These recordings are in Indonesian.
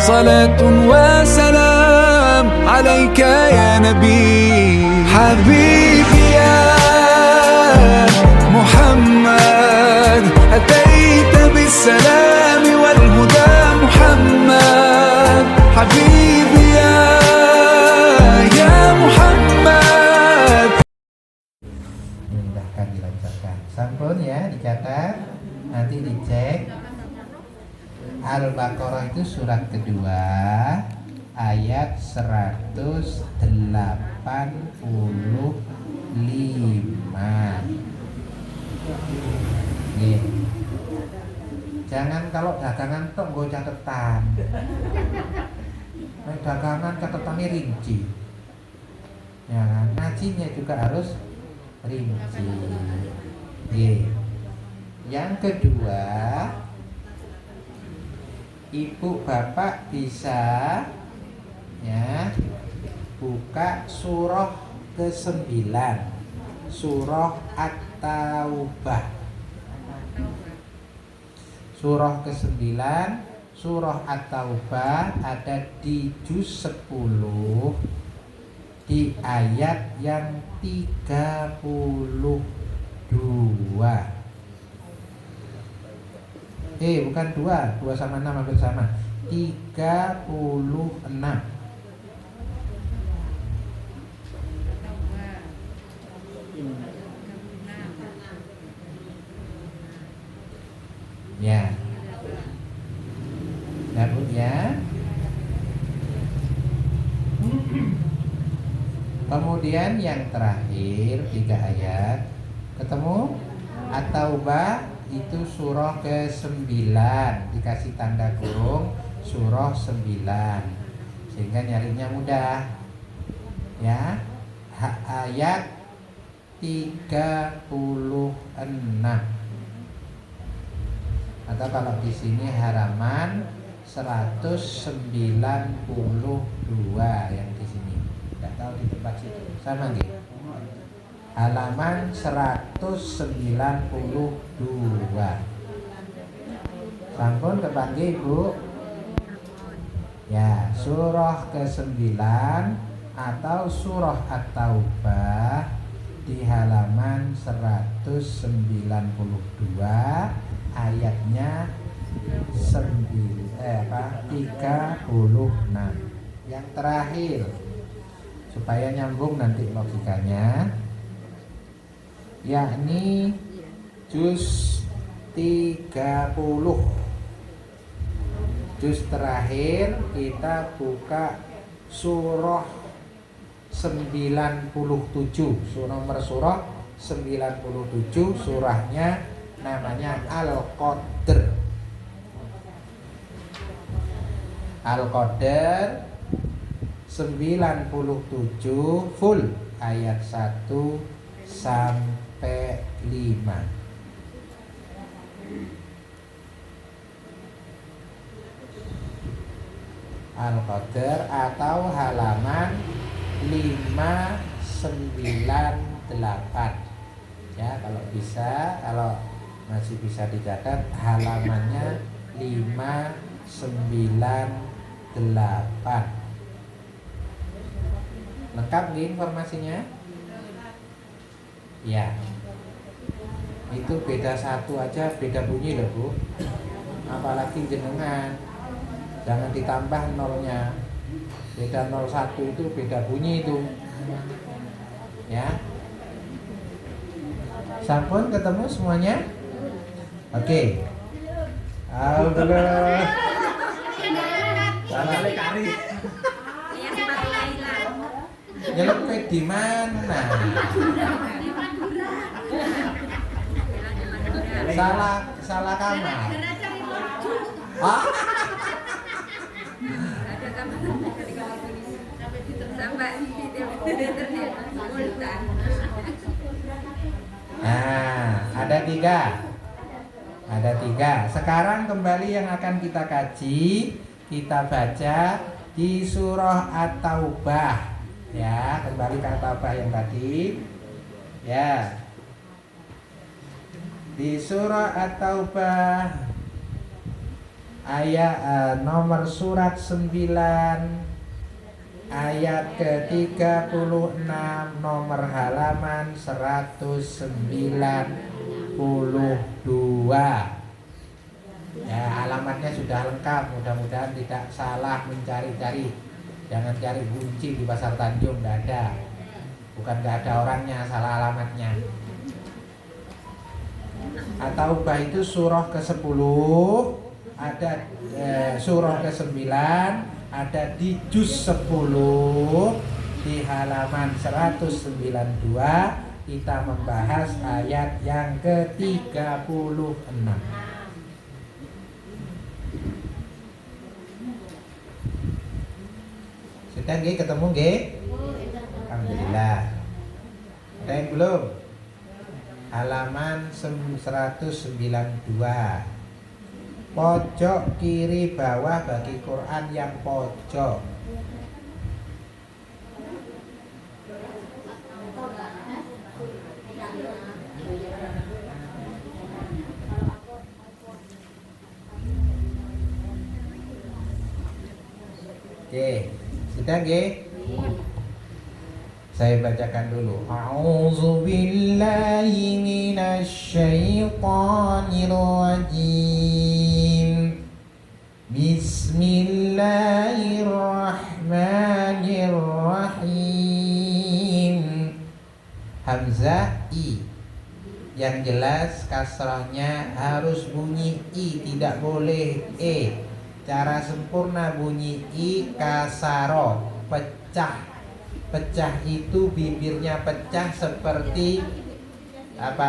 صلاة وسلام عليك يا نبي حبيبي يا محمد أتيت بالسلام والهدى محمد حبيبي يا محمد. Mudahkan dilancarkan. Sampun ya, dicatat, nanti dicek. Al-Baqarah itu surat kedua ayat 185. Nih. Jangan kalau dagangan tok nggo catetan. Nek dagangan catatannya rinci. Ya kan? Ngajinya juga harus rinci. Nih. Yang kedua, ibu bapak bisa ya buka surah ke-9, surah At-Taubah. Surah ke-9, surah At-Taubah ada di juz 10 di ayat yang 32. Bukan 2 sama 6 hampir sama. 36. Ya. Dapat ya. Kemudian yang terakhir 3 ayat. Ketemu? At-Taubah itu surah ke-9, dikasih tanda kurung surah 9 sehingga nyarinya mudah ya. Ayat 36 atau kalau di sini halaman 192 yang di sini. Enggak tahu di tempat situ. Sama nggih? Halaman 192. Sampun kepanggih Bu? Ya, surah ke-9 atau surah At-Taubah di halaman 192 ayatnya 36. Yang terakhir supaya nyambung nanti logikanya, yakni juz 30. Juz terakhir kita buka surah 97. Nomor surah 97, surahnya namanya Al-Qadr. Al-Qadr 97 full ayat 1 sampai 5. Al-Qadr atau halaman 598 ya, kalau bisa, kalau masih bisa dicatat halamannya 598. Lengkap nih informasinya? Ya. Itu beda satu aja beda bunyi loh Bu. Apalagi jenengan. Jangan ditambah nolnya. Beda 01 itu beda bunyi itu. Ya. Sampun ketemu semuanya? Oke. Alhamdulillah. Salah kari. Nyelepet di mana? Salah kamar. Ah. Nah, ada tiga. Sekarang kembali yang akan kita kaji, kita baca di surah At-Taubah. Ya, kembali ke At-Taubah yang tadi. Ya. Di surah At-Taubah nomor surat 9 ayat ke-36, nomor halaman 192. Ya, alamatnya sudah lengkap, mudah-mudahan tidak salah mencari-cari. Jangan cari kunci di Pasar Tanjung, tidak ada. Bukan nggak ada orangnya, salah alamatnya. At-Taubah itu surah ke-10, ada surah ke-9, ada di juz 10 di halaman 192. Kita membahas ayat yang ke-36. Sudah nggih, ketemu nggih? Alhamdulillah. Ada yang belum? Halaman 192. Pojok kiri bawah bagi Quran yang pojok. Oke, sudah nggih? Saya bacakan dulu. A'udzu billahi minasy syaithanir rajim. Bismillahirrahmanirrahim. Hamzah i. Yang jelas kasrahnya harus bunyi i, tidak boleh e. Cara sempurna bunyi i kasaro, pecah. Pecah itu bibirnya pecah seperti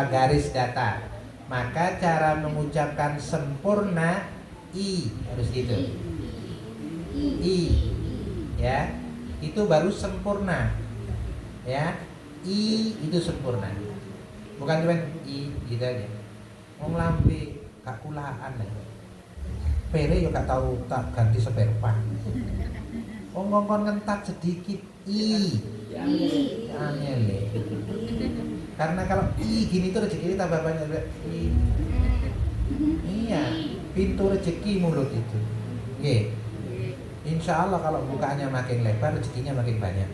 garis datar. Maka cara mengucapkan sempurna i harus gitu. I, ya, itu baru sempurna. Ya, i itu sempurna. Bukan cuma i gitu aja. Wong lambe gak kulaan ya. Pere yo gak tahu tak ganti spare part. Wong ngongkon ngentat sedikit i. Angel. Karena kalau i gini tuh rezeki tambah banyak. I. Iya, pintu rezeki mulut itu. Nggih. Insya Allah kalau bukanya makin lebar, rezekinya makin banyak.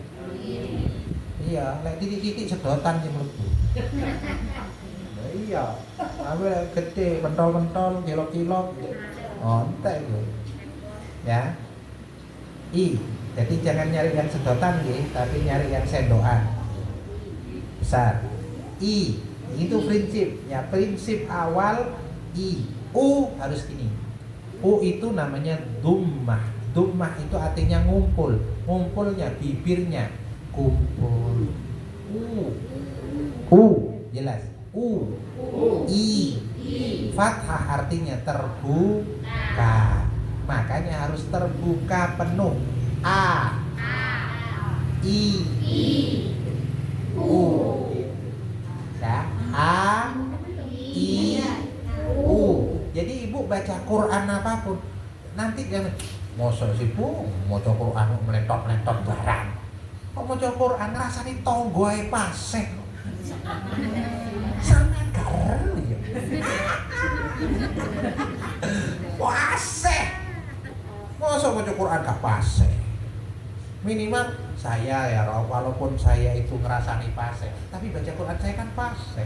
Iya, lek titik-titik sedotan sing mlebu. Iya, ambil gede, pentol-pentol, kilo-kilo. Ontek itu. Ya. I. Jadi jangan nyari yang sedotan nggih, tapi nyari yang sendokan. Besar. I. Itu prinsip. Ya, prinsip awal i. U harus ini. U itu namanya dummah. Dummah itu artinya ngumpul. Ngumpulnya bibirnya kumpul. U jelas. U. I. Fathah artinya terbuka. Makanya harus terbuka penuh. A. I. U. Ya. A. I. U. Jadi ibu baca Quran apapun nanti jangan mosok sih bu, maca Quran meletot-meletot barang. Kok maca Quran rasane tonggo ae paseh. Sampe garer ya. Paseh. Mosok maca Quran gak paseh. Minimal saya ya, walaupun saya itu ngerasani paseh, tapi baca Quran saya kan paseh.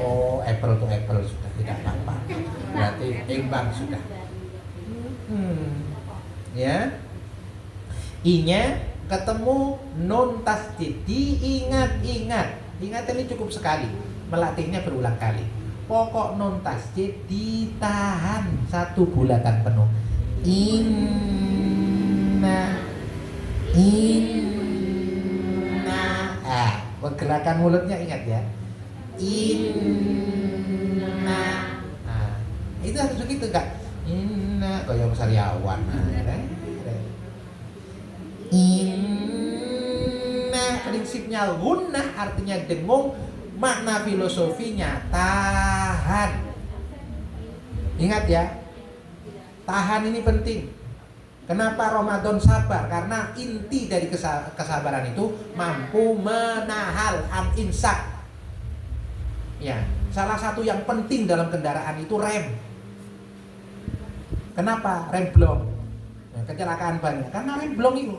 Oh, apple to apple sudah tidak apa-apa. Berarti imbang sudah. Ya. I-nya ketemu nun tasdid, diingat-ingat. Ingat ini cukup sekali. Melatihnya berulang kali. Pokok nun tasdid ditahan 1 bulatan penuh. Inna. Gerakan mulutnya ingat ya. Inna. Itu harus begitu Kak. Inna kaya sariawan. Inna prinsipnya gunnah artinya dengung, makna filosofinya tahan. Ingat ya. Tahan ini penting. Kenapa Ramadan sabar? Karena inti dari kesabaran itu mampu menahan al-imsak. Ya, salah satu yang penting dalam kendaraan itu rem. Kenapa? Remblong. Nah, kecelakaan banyak karena remblong itu.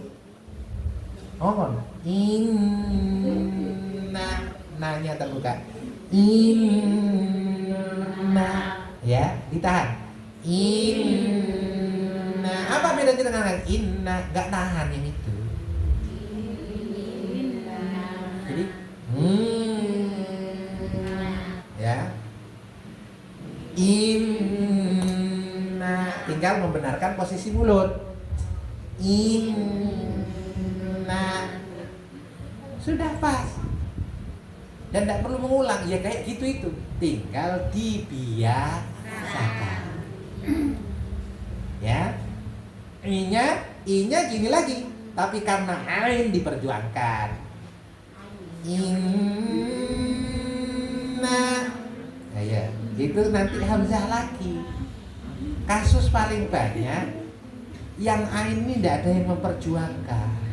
Oh, inna, nanya terbuka. Inna, ya, ditahan. Inna, apa bedanya dengan inna? Gak nahan yang itu. Jadi, ya, inna, tinggal membenarkan posisi mulut. Inna, sudah pas. Dan tidak perlu mengulang, ya kayak gitu itu. Tinggal dibiasakan. Ya, i-nya gini lagi, tapi karena ain diperjuangkan. Inna, ya, itu nanti hamzah lagi. Kasus paling banyak yang ain ini tidak ada yang memperjuangkan.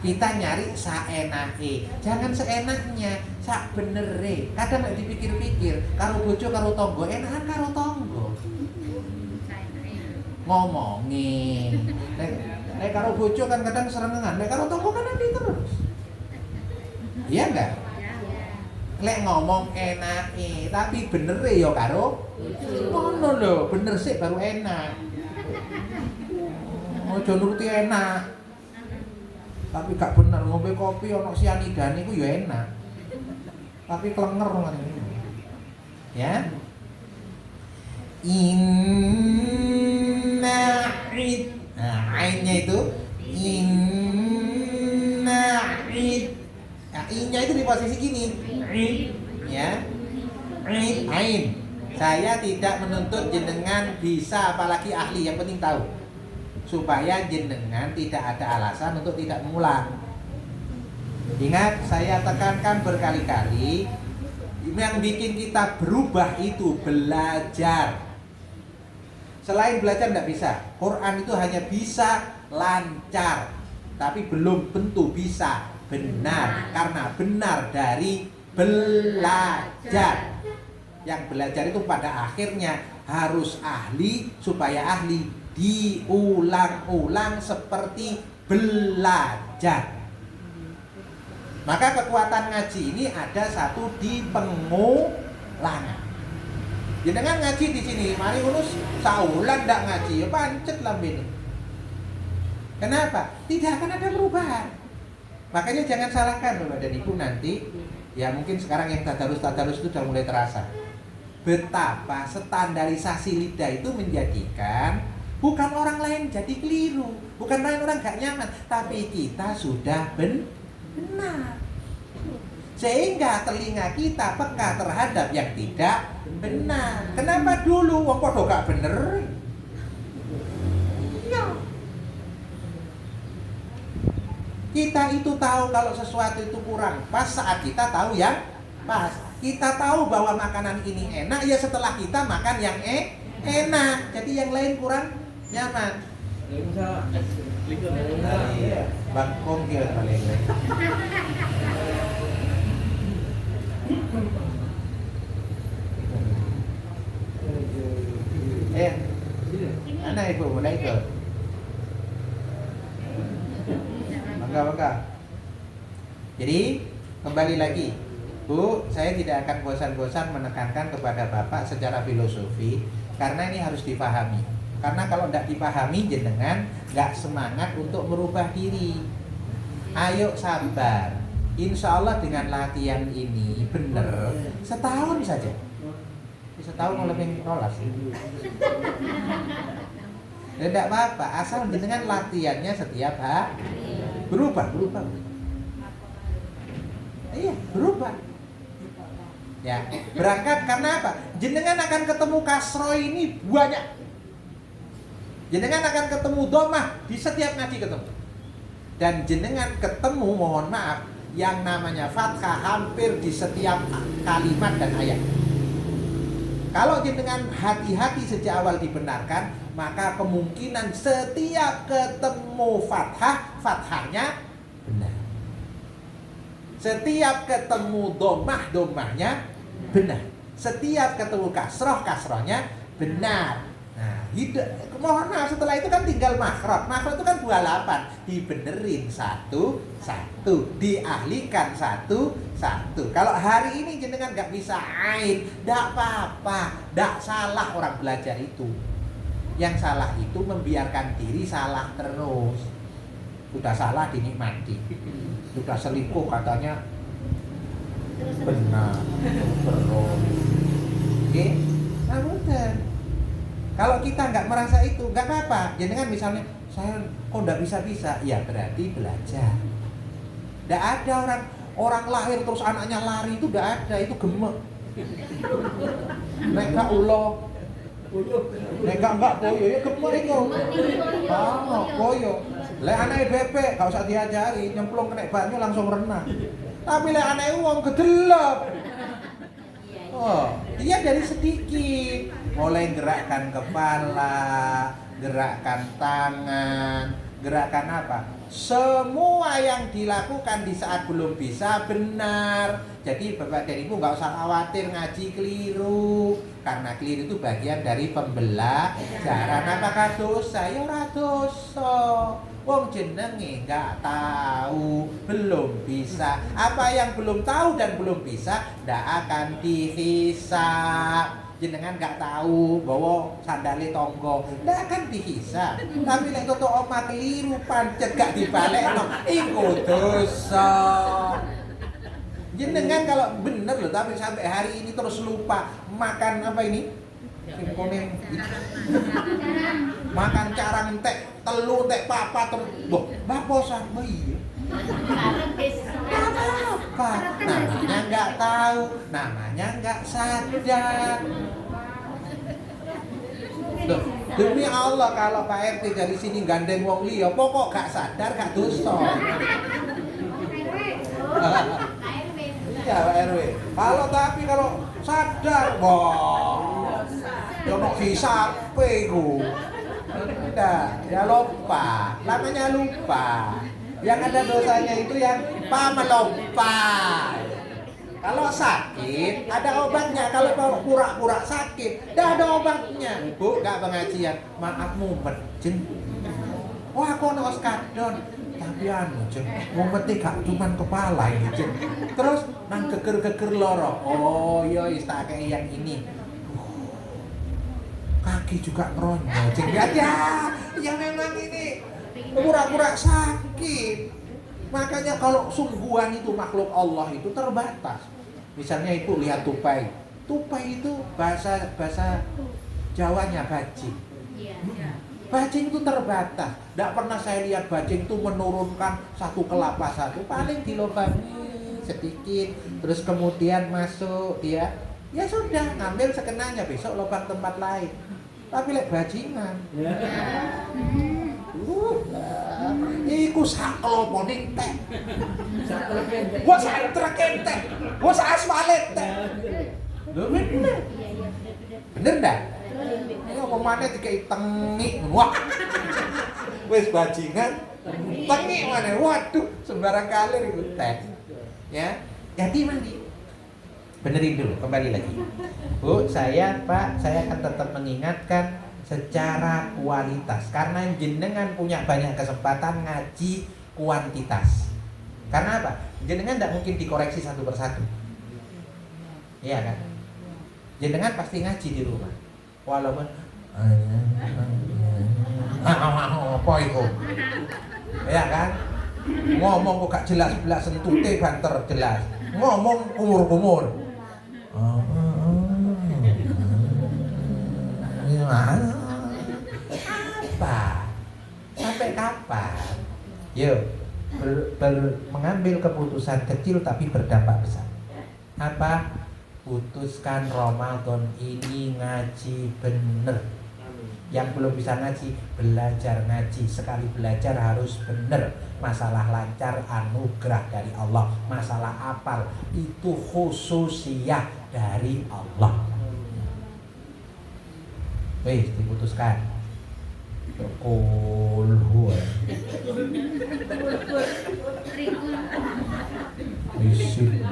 Kita nyari saenake, jangan seenaknya, sak benere. Kadang nek dipikir-pikir, karo bojo karo tonggo, enakan karo tonggo. Ngomongin. Nek karo bojo kan kadang serengengan, nek karo tonggo kan nanti terus. Iya enggak? Lek ngomong enake, tapi benere ya karo ngono lho, bener sih baru enak. Ojo nuruti enak. Tapi gak bener ngombe kopi ono sianidane iku ya enak. Tapi klenger ngono. Ya. Inna'id. Nah, ainnya itu inna'id. Nah, i-nya itu di posisi gini. Ya. Ain. Saya tidak menuntut jenengan bisa apalagi ahli, yang penting tahu. Supaya jenengan tidak ada alasan untuk tidak mengulang. Ingat, saya tekankan berkali-kali, yang bikin kita berubah itu belajar. Selain belajar tidak bisa. Quran itu hanya bisa lancar, tapi belum tentu bisa benar. Karena benar dari belajar. Yang belajar itu pada akhirnya harus ahli, supaya ahli diulang-ulang seperti belajar. Maka kekuatan ngaji ini ada satu di pengulangan. Jenengan ngaji di sini, mari urus saulan ndak ngaji, ya pancet lambene. Kenapa? Tidak akan ada perubahan. Makanya jangan salahkan Bapak dan Ibu nanti, ya mungkin sekarang yang tadarus itu sudah mulai terasa. Betapa standarisasi lidah itu menjadikan bukan orang lain jadi keliru, bukan lain orang gak nyaman, tapi kita sudah benar. Sehingga telinga kita peka terhadap yang tidak benar. Kenapa dulu wong padha gak bener? Ya. Kita itu tahu kalau sesuatu itu kurang pas saat kita tahu yang pas. Kita tahu bahwa makanan ini enak ya setelah kita makan yang enak. Jadi yang lain kurang nyaman. Bangkong dia paling. Anak ibu mulai itu. Bangga. Jadi kembali lagi, Bu, saya tidak akan bosan-bosan menekankan kepada Bapak secara filosofi karena ini harus dipahami. Karena kalau tidak dipahami jenengan nggak semangat untuk merubah diri. Ayo sabar. Insya Allah dengan latihan ini bener setahun saja. Setahun lebih rolas. Tidak apa-apa, asal jenengan latihannya setiap hari. Berubah. Iya, berubah. Ya, berangkat karena apa? Jenengan akan ketemu kasro ini banyak. Jenengan akan ketemu domah di setiap ngaji ketemu. Dan jenengan ketemu, mohon maaf, yang namanya fathah hampir di setiap kalimat dan ayat. Kalau jenengan hati-hati sejak awal dibenarkan, maka kemungkinan setiap ketemu fathahnya benar. Setiap ketemu domahnya benar. Setiap ketemu kasrohnya benar. Nah, mohon maaf, setelah itu kan tinggal makhraj. Makhraj itu kan 28. Dibenerin satu, diahlikan satu. Kalau hari ini jenengan nggak bisa ain, nggak apa-apa, nggak salah orang belajar itu. Yang salah itu membiarkan diri salah terus. Sudah salah dinikmati, sudah selingkuh katanya benar terus. Oke, nah betul. Kalau kita nggak merasa itu, nggak apa-apa. Jenengan misalnya, saya kok nggak bisa, ya berarti belajar. Nggak ada orang lahir terus anaknya lari, itu nggak ada, itu gemek. Mereka ulo, mereka enggak boyo, ya gemek itu. Boyo. Lek anaknya bebek, nggak usah diajari, nyemplung kena banyu langsung renang. Tapi lek anaknya uang gedelap. Oh, dia dari sedikit, mulai gerakkan kepala, gerakkan tangan, gerakkan apa? Semua yang dilakukan di saat belum bisa benar. Jadi bapak dan ibu nggak usah khawatir ngaji keliru, karena keliru itu bagian dari pembelajaran. Apakah dosa? Ya ora dosa. Wong jenenge nggak tahu, belum bisa. Apa yang belum tahu dan belum bisa ndak akan dihisab. Jenengan nggak tahu bahwa sandale tonggo ndak akan dihisab. Tapi lek toto omah keliru pancet gak dibalekno, iku dosa. Jenengan kalau bener loh, tapi sampai hari ini terus lupa makan apa ini? Makan carang entek, telu entek papa terus. Loh, bapak sama iya. Apa? Namanya nggak tahu, namanya nggak sadar. Loh, demi Allah kalau Pak RT dari sini gandeng wong liya, pokok gak sadar gak dosa. Iya Pak RW. Kalau sadar, wah, ya no hisap iku. Tidak, ya lupa. Namanya lupa. Yang ada dosanya itu yang lupa. Kalau sakit ada obatnya. Kalau mau pura-pura sakit, tidak ada obatnya. Bu, gak pengajian. Maaf mumet, jeng. Wah, aku no skadon. Tapi jeng, mumetnya gak cuman kepala ini, jeng. Terus nang geger-geger loro. Oh, iya istake yang ini. Kaki juga ngeronyo, jeng. Ya, yang memang ini pura-pura sakit. Makanya kalau sungguhan itu makhluk Allah itu terbatas. Misalnya itu lihat tupai. Tupai itu bahasa Jawanya bajing. Bajing itu terbatas. Tidak pernah saya lihat bajing itu menurunkan satu kelapa satu. Paling dilobangi sedikit. Terus kemudian masuk dia. Ya sudah, ngambil sekenanya, besok lubang tempat lain. Tapi lek bajingan. Iku sak klopo entek. Wah sak truk entek. Wah sak aspal entek. Lho bener. Bener ndak? Ayo pemane dikei tengik. Wah. Wis bajingan tengik mana? Waduh, sembarang kalir iku tes. Ya. Jadi mandi. Benerin dulu, kembali lagi. Bu, Pak, saya akan tetap mengingatkan secara kualitas, karena jenengan punya banyak kesempatan ngaji kuantitas. Karena apa? Jenengan tidak mungkin dikoreksi satu persatu. Iya kan? Jenengan pasti ngaji di rumah. Walaupun apa itu? Iya kan? Ngomong kok gak jelas-jelas, sentute banter jelas. Ngomong kumur-kumur. Apa? Sampai kapan? Yuk, mengambil keputusan kecil tapi berdampak besar. Apa? Putuskan Ramadan ini ngaji bener. Yang belum bisa ngaji, belajar ngaji. Sekali belajar harus bener. Masalah lancar anugerah dari Allah. Masalah apal itu khususiyah dari Allah. Wih, diputuskan. Kulhu. Isin.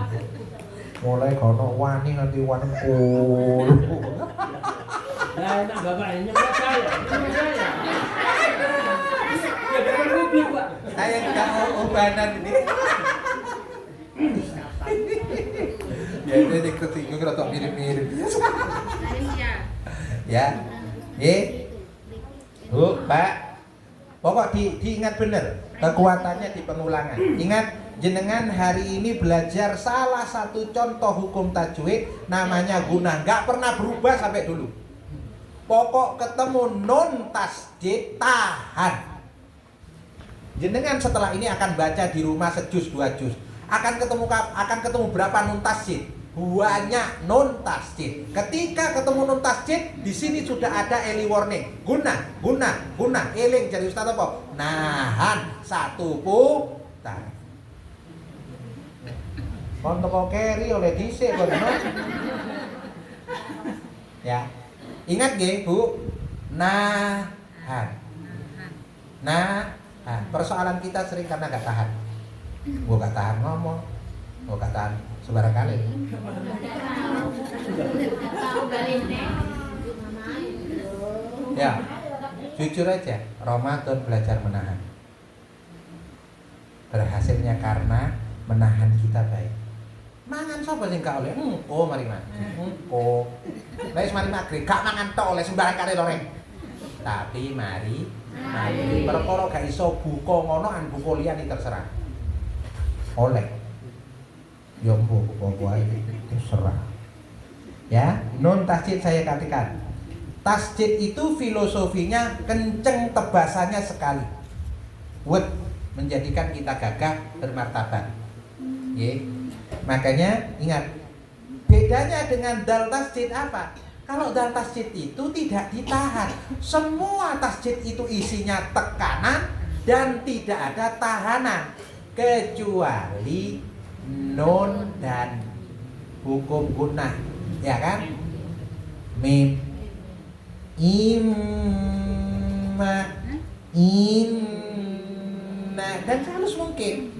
Mulai kono wani nganti wani kulhu. Lah enak bapak ini nyemprot saya. Ya biar publik, Pak. Saya nggak mau ubanan ini. Ya ini tersinggung rotok mirip-mirip. Ya, Bu, Pak. Pokok diingat bener, kekuatannya di pengulangan. Ingat, jenengan hari ini belajar salah satu contoh hukum tajwid namanya gunah, nggak pernah berubah sampai dulu. Pokok ketemu nun tasjid tahan. Jenengan setelah ini akan baca di rumah sejus 2 juz. Akan ketemu berapa nun tasjid? Banyak nun tasjid. Ketika ketemu nun tasjid, di sini sudah ada early warning. Guna, eling jadi ustaz apa? Nahan satu putar. Kon teko keri oleh dhisik kon. Ya. Ingat nggih, Bu? Nahan. Nahan. Persoalan kita sering karena gak tahan. Gua gak tahan ngomong. Gua gak tahan sembarang kali. Ya, jujur aja, Ramadan belajar menahan. Berhasilnya karena menahan kita baik. Mangan sapa sing gak oleh? Engko mari mati. Engko. Wis mari maghrib gak mangan tok oleh sembarang kali loreng. Tapi mari perkara gak iso buka ngono an buka liyane terserah. Oleh. Ya buka wae terserah. Ya, nun tasjid saya katakan. Tasjid itu filosofinya kenceng tebasannya sekali. Wet menjadikan kita gagah bermartabat. Nggih. Makanya ingat, bedanya dengan dal tasjid apa? Kalau dal tasjid itu tidak ditahan. Semua tasjid itu isinya tekanan dan tidak ada tahanan kecuali nun dan hukum gunah, ya kan? Mim, imma, inna, dan halus mungkin,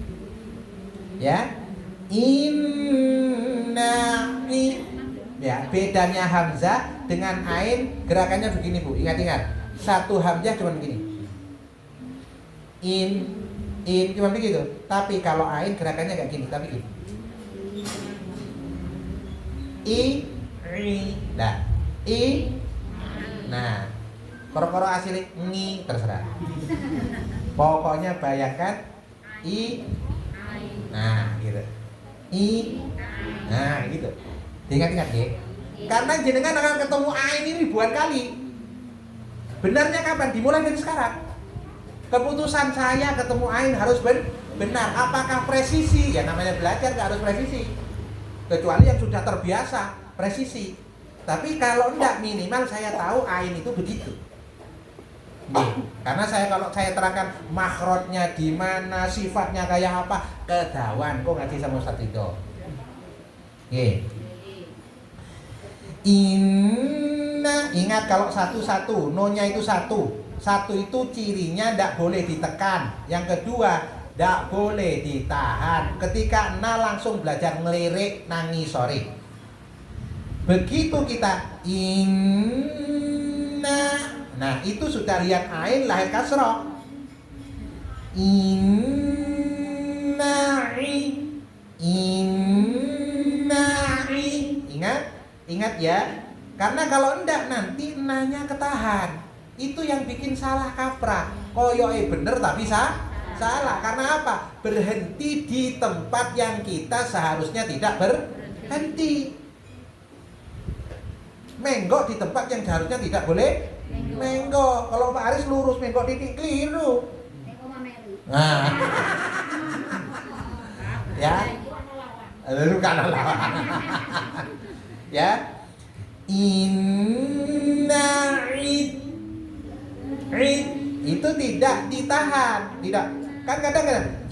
ya. Inna, ya. Bedanya hamzah dengan ain gerakannya begini, Bu. Ingat-ingat. Satu hamzah cuma begini. In cuma begitu. Tapi kalau ain gerakannya kayak gini, tapi gini. Nah, nah, koro-koro asli ngi terserah. Pokoknya bayangkan nah gitu. Nah gitu. Ingat-ingat ya. Karena jenengan akan ketemu ain ini ribuan kali. Benarnya kapan? Dimulai dari sekarang. Keputusan saya ketemu ain harus benar. Apakah presisi? Ya namanya belajar gak harus presisi. Kecuali yang sudah terbiasa presisi. Tapi kalau enggak, minimal saya tahu ain itu begitu. Nih, karena kalau saya terangkan makhrajnya di mana, sifatnya kayak apa, kedawan kok ngaji sama Ustaz Ridho. Nggih. Inna, ingat kalau satu-satu, nonya itu satu. Satu itu cirinya tidak boleh ditekan. Yang kedua, tidak boleh ditahan. Ketika na langsung belajar ngelirik, nangis, sorry. Begitu kita inna, nah itu sudah lihat ain lahir kasroh. Inna'i, ingat ya. Karena kalau enggak nanti nanya ketahan. Itu yang bikin salah kaprah. Koyoke bener tapi salah. Karena apa? Berhenti di tempat yang kita seharusnya tidak berhenti. Menggok di tempat yang seharusnya tidak boleh menggok. Kalau Pak Aris lurus, menggok titik keliru. Nah. Ya. Lalu kan lawan. Ya. Itu tidak ditahan, tidak. Kan kadang-kadang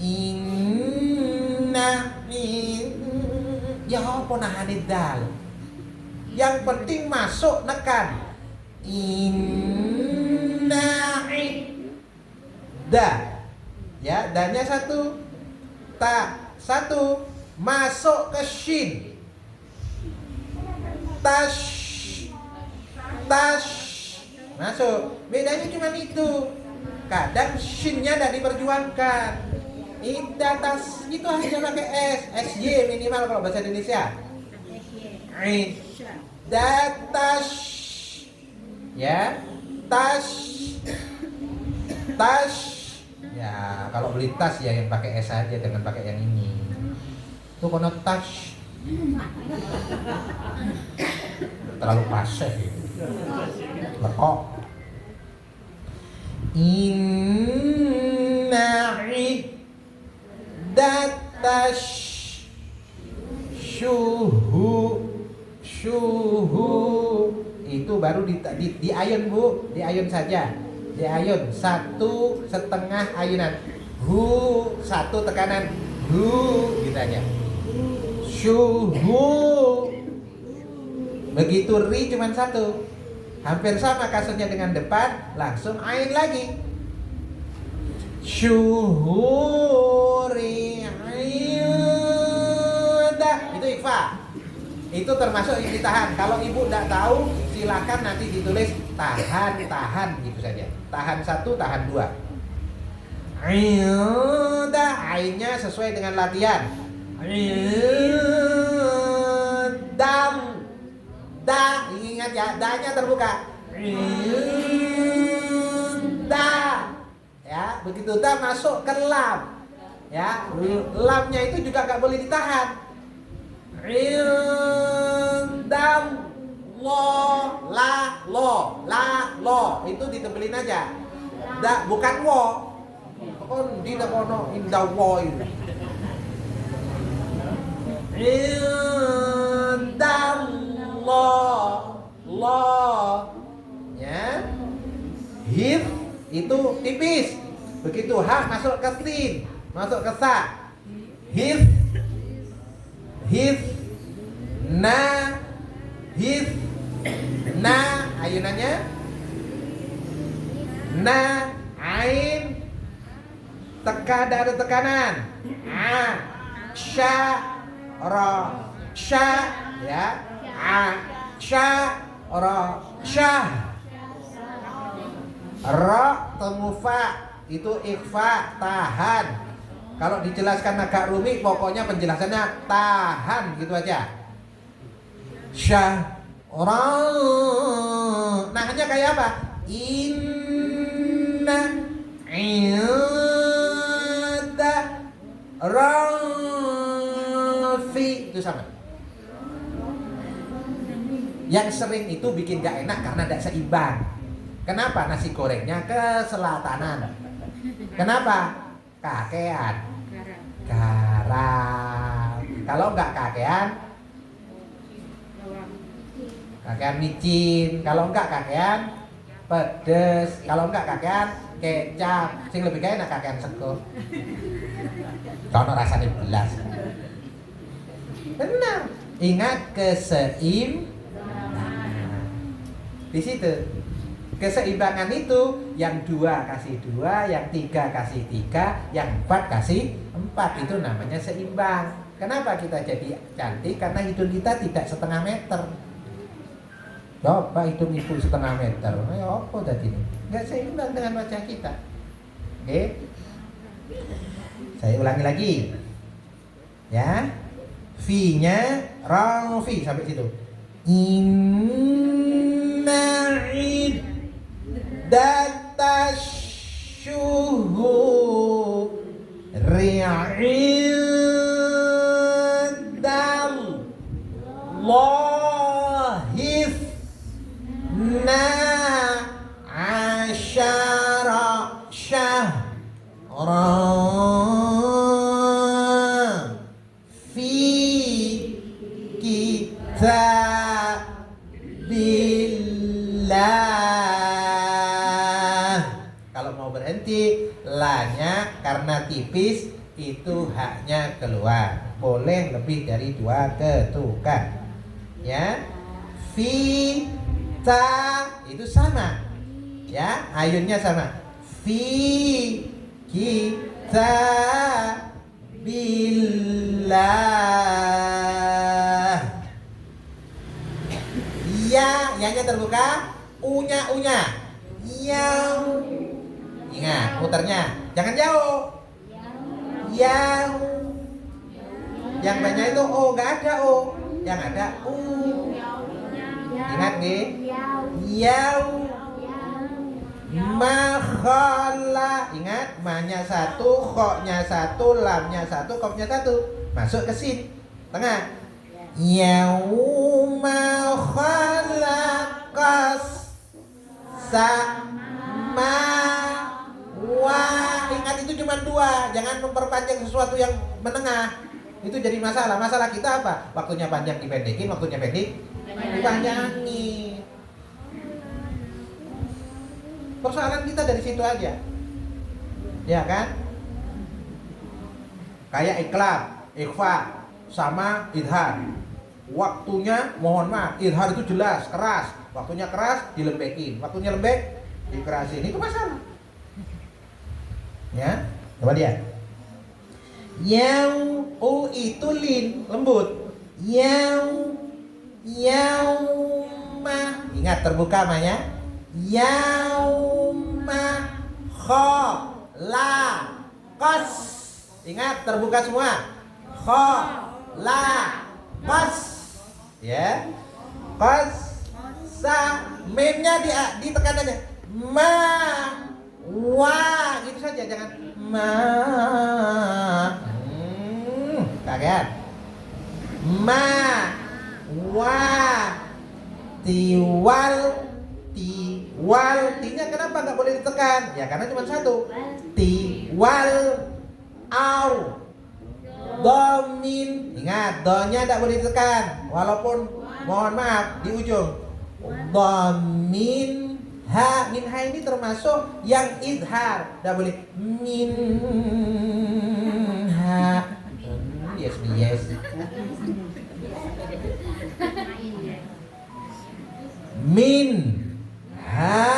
ya apa nahan dal. Yang penting masuk nekan. Da. Ya, danya satu. Ta satu. Masuk ke shin. Tash. masuk. Bedanya cuma itu. Kadang shinnya tidak diperjuangkan. Datas itu hanya pakai S, SY minimal kalau bahasa Indonesia. Datas, ya, tas, ya kalau beli tas ya yang pakai S aja, jangan pakai yang ini. Itu kono tas, terlalu pasif itu. Lekok. Datas syuhu itu baru di ayun Bu, di ayun saja, di ayun 1,5 ayunan, satu tekanan gitu aja, syuhu. Begitu ri cuma satu, hampir sama kasusnya dengan depan, langsung ain lagi, syuhuri itu ikhfa. Itu termasuk yang ditahan. Kalau ibu tidak tahu, silakan nanti ditulis tahan gitu saja. Tahan 1, tahan 2. Ainnya sesuai dengan latihan. Ingat ya, da-nya terbuka. Ya, begitu da masuk ke lam. Ya, lamnya itu juga nggak boleh ditahan. Lo itu ditebelin aja. Bukan wo. Oh, di kono indah wo itu. Lo. Ya. Hif itu tipis. Begitu ha masuk ke sin, masuk ke sa. Hif na ayunannya na ain ada tekanan sya ya ra temu fa itu ikhfa tahan. Kalau dijelaskan agak rumit, pokoknya penjelasannya tahan gitu aja. Orang, nahnya kayak apa? Inna ida rafi itu sama. Yang sering itu bikin gak enak karena tidak seimbang. Kenapa? Nasi gorengnya keselatanan. Kenapa? Kakean, garam. Kalau nggak kakean micin. Kalau nggak kakean pedes. Kalau nggak kakean kecap. Sing lebih enak kakean sego. Kalau rasanya belas. Benar. Ingat di situ. Keseimbangan itu yang 2 kasih 2, yang 3 kasih 3, yang 4 kasih 4. Itu namanya seimbang. Kenapa kita jadi cantik? Karena hidung kita tidak 1/2 meter. Coba hidung ibu 1/2 meter. Apa tadi ini? Nggak seimbang dengan wajah kita. Oke? Saya ulangi lagi. Ya. V-nya rafi sampai situ. Inna'id datashuhu ri'idal lahif na asyara syahra fi kitabillah. Kalau mau berhenti, lanya karena tipis itu haknya keluar. Boleh lebih dari 2 ketukan. Ya. Fita itu sama. Ya, ayunnya sama. Fi kita billah. Ya, nya terbuka, unya Yau. Ingat, muternya. Jangan jauh. Yau. Yang banyak itu O, nggak ada O. Yang ada U. Ingat nih. Yau. Makhala. Ingat, ma-nya satu, kho-nya satu, lam-nya satu, kof-nya satu. Masuk ke sin. Tengah. Yauma khalaqas sama wa. Ingat itu cuma dua. Jangan memperpanjang sesuatu yang menengah. Itu jadi masalah. Masalah kita apa? Waktunya panjang dipendekin, waktunya pendek dipanjangin. Persoalan kita dari situ aja. Ya kan? Kayak iklab, ikhfa sama idhar. Waktunya mohon maaf, idhar itu jelas, keras. Waktunya keras dilembekin, waktunya lembek dikerasin. Itu masalah. Ya, coba lihat. Yang u itu lin, lembut. Yauma. Ingat terbuka mahnya. Yauma khalaqas. Ingat terbuka semua. Khalaqas. Ya. Qas sa memnya ditekan aja. Ma wa gitu saja, jangan ma. Kaget. Ma wa tiwal. Tinya kenapa nggak boleh ditekan? Ya karena cuma satu. Tiwal au domin. Ingat, donya tidak boleh ditekan. Walaupun mohon maaf di ujung. Domin ha. Min ha ini termasuk yang idhar. Tidak boleh min ha. Yes. Min ha.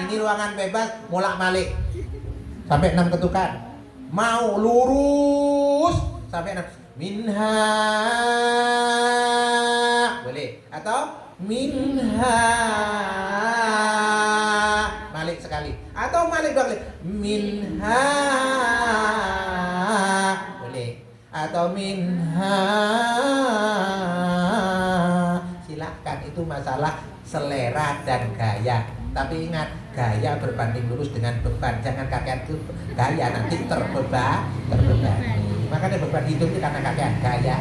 Ini ruangan bebas mulak malik sampai 6 ketukan. Mau lurus sampai 6. Minha boleh, atau minha malik sekali, atau malik dua kali. Minha boleh, atau minha. Silakan, itu masalah selera dan gaya. Tapi ingat, gaya berbanding lurus dengan beban. Jangan kakean ke gaya, nanti terbebani. Makanya beban hidup itu karena kakean gaya.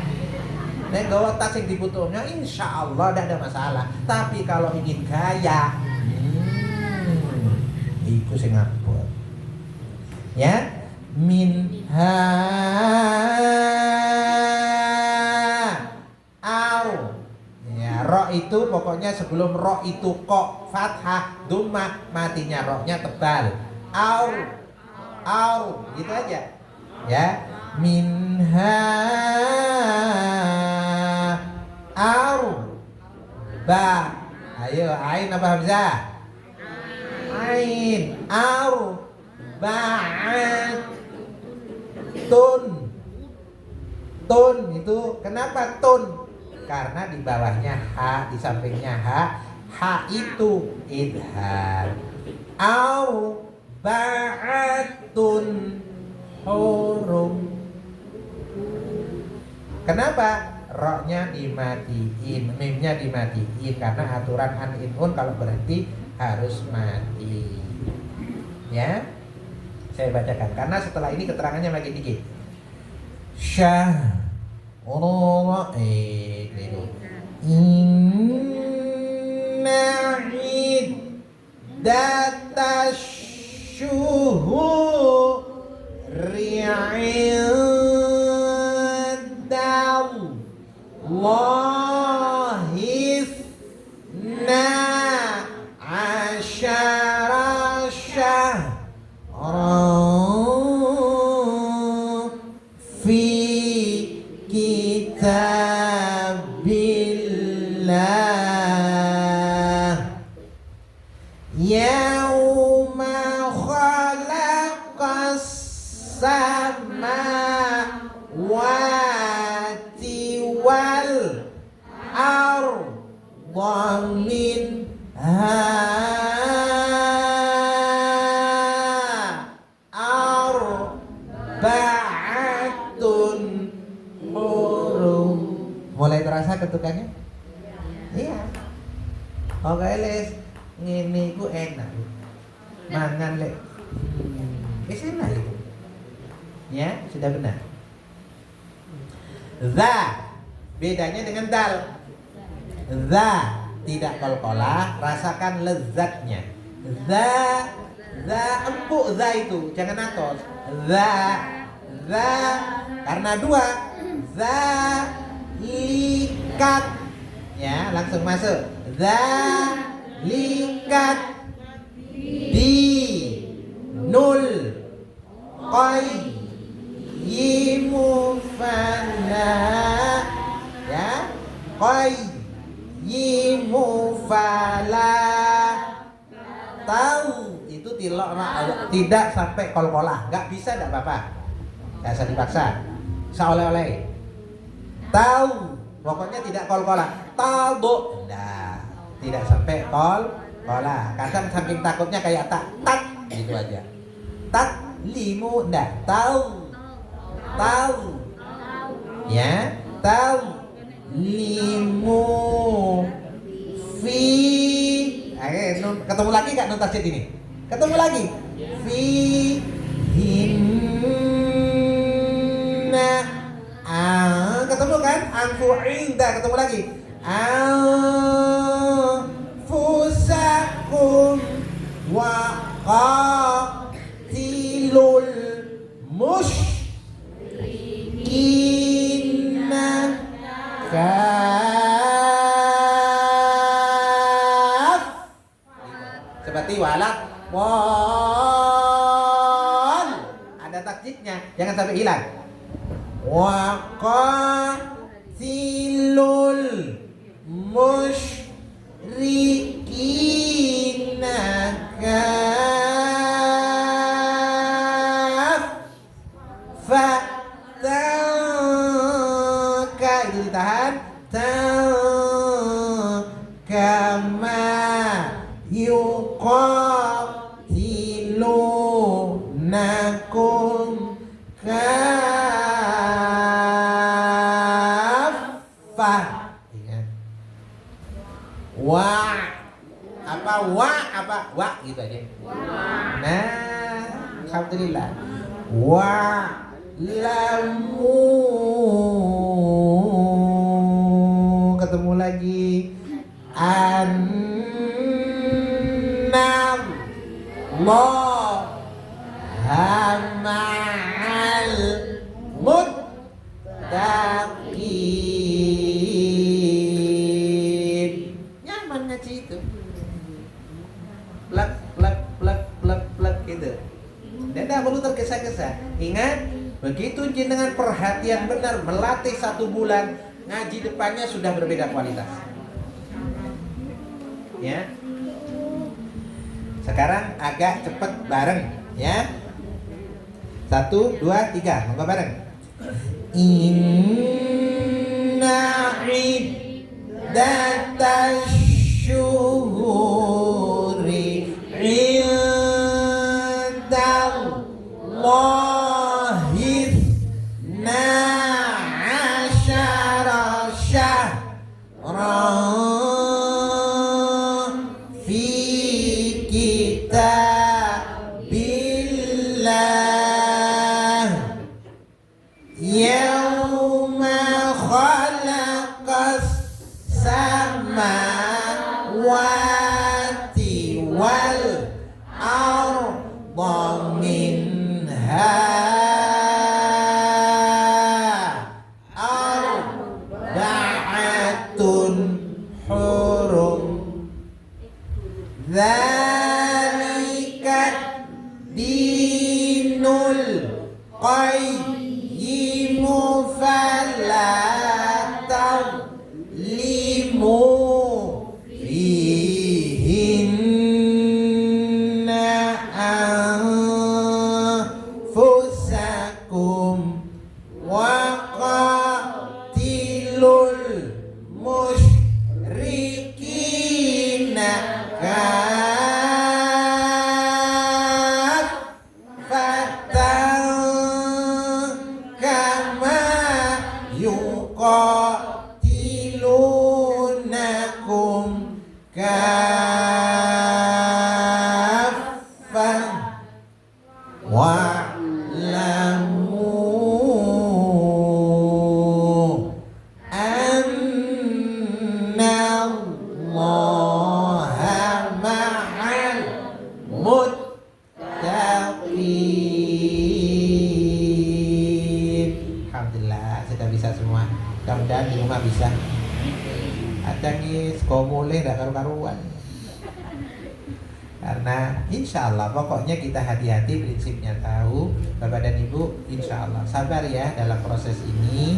Nek gawa tas yang dibutuhnya, insya Allah tidak ada masalah. Tapi kalau ingin gaya, itu sing ngapur. Ya, minha au. Ya, ro itu pokoknya sebelum ro itu kok fathah, dhammah, matinya ro-nya tebal. Au, gitu aja. Ya, minha au ba. Ayo, ain apa hamzah? Ain. Au ba'at tun itu kenapa tun? Karena di bawahnya ha, di sampingnya ha itu idhar. Au ba'atun hurum. Kenapa? Ro-nya dimatiin, mim-nya dimatiin, karena aturan an-inun kalau berhenti harus mati. Ya, saya bacakan karena setelah ini keterangannya makin dikit. Inna iddatash syuhuri 'indallahi ithna asyara syahran fi kitabillah yauma khalaqas samawati wal ardi bentukannya? Iya. Oke les, ngene iku enak. Mangan lek. Wis enak itu. Ya, sudah benar. Za bedanya dengan dal. Za tidak qalqalah, rasakan lezatnya. Za empuk za itu, jangan atos. Za karena dua. Za likat. Ya, langsung masuk. Za likat di nul qoi yimufana, ya, qoi yimufala. Tahu itu tidak sampai kol-kolah, nggak bisa, nggak apa-apa, nggak usah dipaksa, seoleh-oleh. Tahu pokoknya tidak kol-kolah. Tahu, nah, tidak sampai kol-kolah. Kadang saking takutnya kayak tak gitu aja. Tak limu, ndak tahu, ya, tahu limu fi. Ketemu lagi gak nun tasjid ini? Ketemu lagi. Fi hinna. Ketemu kan? Anfu'inda, ketemu lagi. Anfusakum wa qatilul musyrikina kaf. Seperti walak wal. Ada takjidnya, jangan sampai hilang. Wa qatilul musyrikina kaf. Fataka itu ditahan. Kama yuqatilunakum kaffah. Ingat. Wa apa gitu aja. Nah, alhamdulillah. Wa lamu, ketemu lagi. Annam ma'al muttaqin. Nyaman ngaji itu. Plek gitu. Dan tidak perlu tergesa-gesa. Ingat, begitu jenengan perhatian benar melatih 1 bulan, ngaji depannya sudah berbeda kualitas. Ya. Sekarang agak cepat bareng, ya. 1, 2, 3, monggo bareng. Inna iddatasyuhuri indallahi na'asyara syahran fi kitabillah yauma khalaqas samawati wal arda minha arba'atun hurum. Dzalikat dinul qayyimu fala tadlimu fihinna anfusakum wa qatilul musyrikina kaffatan. minal muttaqin. Alhamdulillah sudah bisa semua. Mudah-mudahan di rumah bisa. Ada nih sekomule dah karu-karuan. Karena insya Allah pokoknya kita hati-hati, prinsipnya tahu Bapak dan Ibu, insya Allah sabar ya dalam proses ini.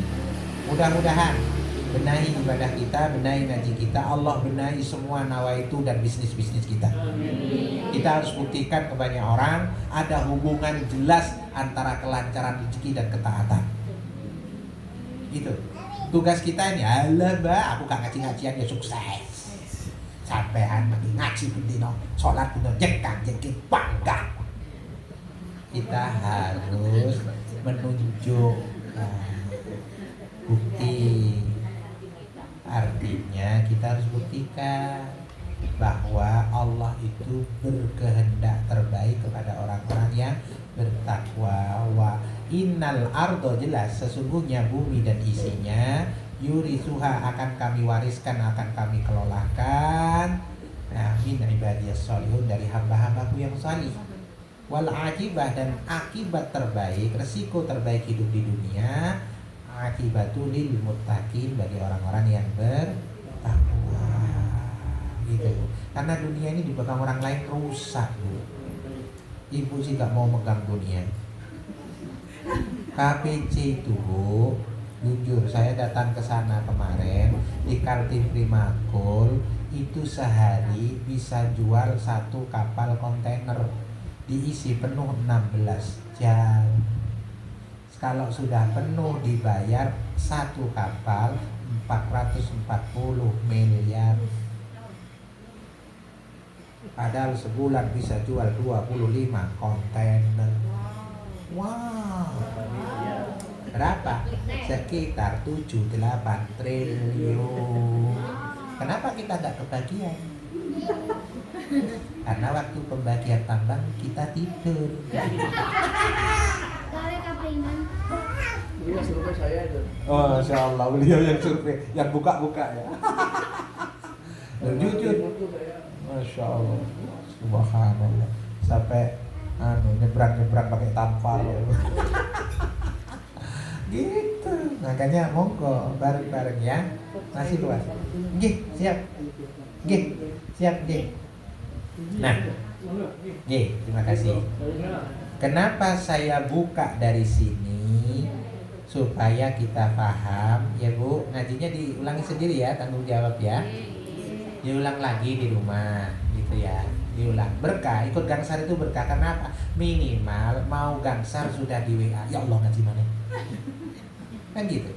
Mudah-mudahan benahi ibadah kita, benahi ngaji kita, Allah benahi semua nawaitu dan bisnis-bisnis kita. Kita harus buktikan ke banyak orang ada hubungan jelas antara kelancaran rezeki dan ketaatan. Gitu. Tugas kita ini, alah mbak, aku gak ngaji-ngajian ya sukses. Sampean ngaji bendino, sholat bendino, jengkang, jengking, bangga. Kita harus menunjukkan bukti. Artinya kita harus buktikan bahwa Allah itu berkehendak terbaik kepada orang-orang yang bertakwa. Wa innal ardo, jelas sesungguhnya bumi dan isinya, yurisuha akan kami wariskan, akan kami kelolakan, nah, min ibadiyas sholihun, dari hamba-hambaku yang salih. Wal akibah, dan akibat terbaik, resiko terbaik hidup di dunia, akibatul lil muttaqin, bagi orang-orang yang bertakwa. Gitu Bu. Karena dunia ini dipegang orang lain rusak Bu. Ibu sih gak mau megang dunia. KPC itu Bu, jujur saya datang ke sana kemarin di Kaltim Primakul, itu sehari bisa jual satu kapal kontainer diisi penuh 16 jam. Kalau sudah penuh dibayar satu kapal 440 miliar. Padahal sebulan bisa jual 25 kontainer. Wow. Berapa? Sekitar 7-8 triliun. Kenapa kita nggak kebagian? Karena waktu pembagian tambang kita tidur. Ini survei saya itu. Oh, Masya Allah, beliau yang survei, yang buka-buka ya. Dan jujur, Masya Allah, Subhanallah, sampai nyebrang-nyebrang pakai tampar. Gitu, makanya monggo bareng-bareng ya, masih luas. Gih, siap, gih, siap gih. Nah, gih, terima kasih. Kenapa saya buka dari sini? Supaya kita paham ya Bu. Ngajinya diulangi sendiri ya, tanggung jawab ya. Diulang lagi di rumah gitu ya. Diulang. Berkah, ikut gangsar itu berkah. Kenapa? Minimal mau gangsar sudah di WA. Ya Allah, ngaji mana? Kan gitu.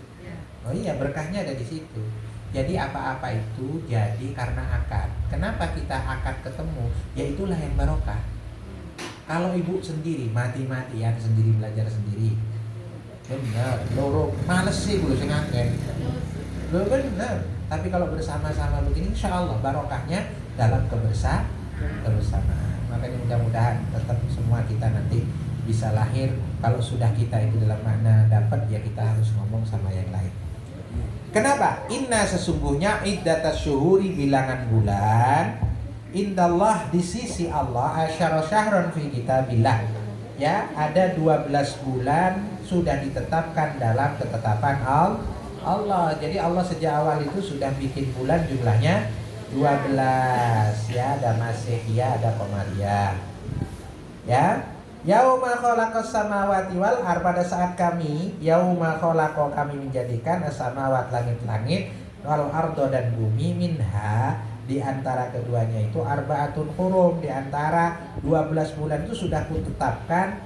Oh iya, berkahnya ada di situ. Jadi apa-apa itu jadi karena akad. Kenapa kita akad ketemu? Ya itulah yang barokah. Kalau ibu sendiri mati-matian sendiri belajar sendiri, benar, loro males sih gue sing ngangken. Lo benar. Tapi kalau bersama-sama begini, insya Allah barokahnya dalam kebersamaan. Makanya mudah-mudahan tetap semua kita nanti bisa lahir. Kalau sudah kita itu dalam makna dapat, ya kita harus ngomong sama yang lain. Kenapa? Inna, sesungguhnya iddatas syuhuri, bilangan bulan, indallah, di sisi Allah, asyara syahron fi kitabillah. Ya, ada 12 bulan sudah ditetapkan dalam ketetapan Allah. Jadi Allah sejak awal itu sudah bikin bulan jumlahnya 12. Ya, ada Masehiyah, ada Qamariyah. Ya. Yauma khalaqas samawati wal ardh, pada saat kami yauma khalaqa, kami menjadikan as-samawat, langit-langit, wal ardh, dan bumi, minha, di antara keduanya itu arbaatun hurum, di antara 12 bulan itu sudah kutetapkan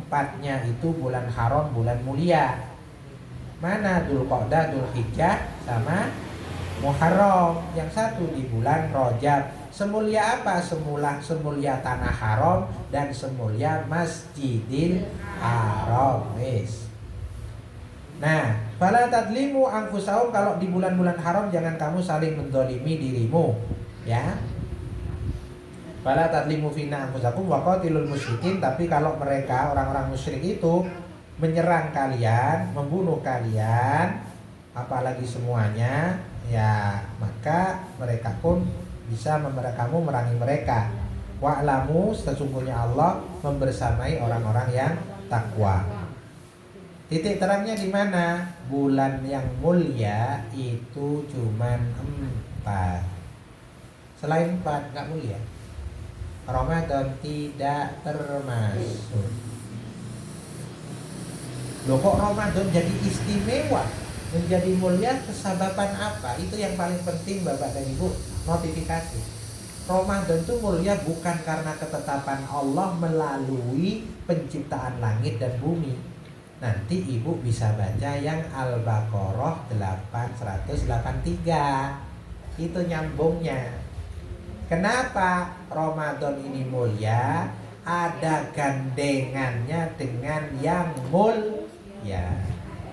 4-nya itu bulan haram, bulan mulia. Mana? Dzulqa'dah, Dzulhijjah, sama Muharram. Yang satu di bulan Rajab. Semulia apa? Semulia tanah haram dan semulia Masjidil Haram. Wis. Nah, fala tadlimu anfusakum, kalau di bulan-bulan haram jangan kamu saling mendolimi dirimu, ya. Fala tadlimu fina anfusakum wa qatilul musyrikin, tapi kalau mereka orang-orang musyrik itu menyerang kalian, membunuh kalian, apalagi semuanya, ya maka mereka pun bisa kamu merangi mereka. Wa'lamu, sesungguhnya Allah membersamai orang-orang yang takwa. Titik terangnya di mana? Bulan yang mulia itu cuman 4. Selain 4 nggak mulia. Ramadan tidak termasuk. Loh kok Ramadan jadi istimewa, menjadi mulia, kesababan apa? Itu yang paling penting Bapak dan Ibu notifikasi. Ramadan itu mulia bukan karena ketetapan Allah melalui penciptaan langit dan bumi. Nanti Ibu bisa baca yang Al-Baqarah 883. Itu nyambungnya. Kenapa Ramadan ini mulia? Ada gandengannya dengan yang mulia.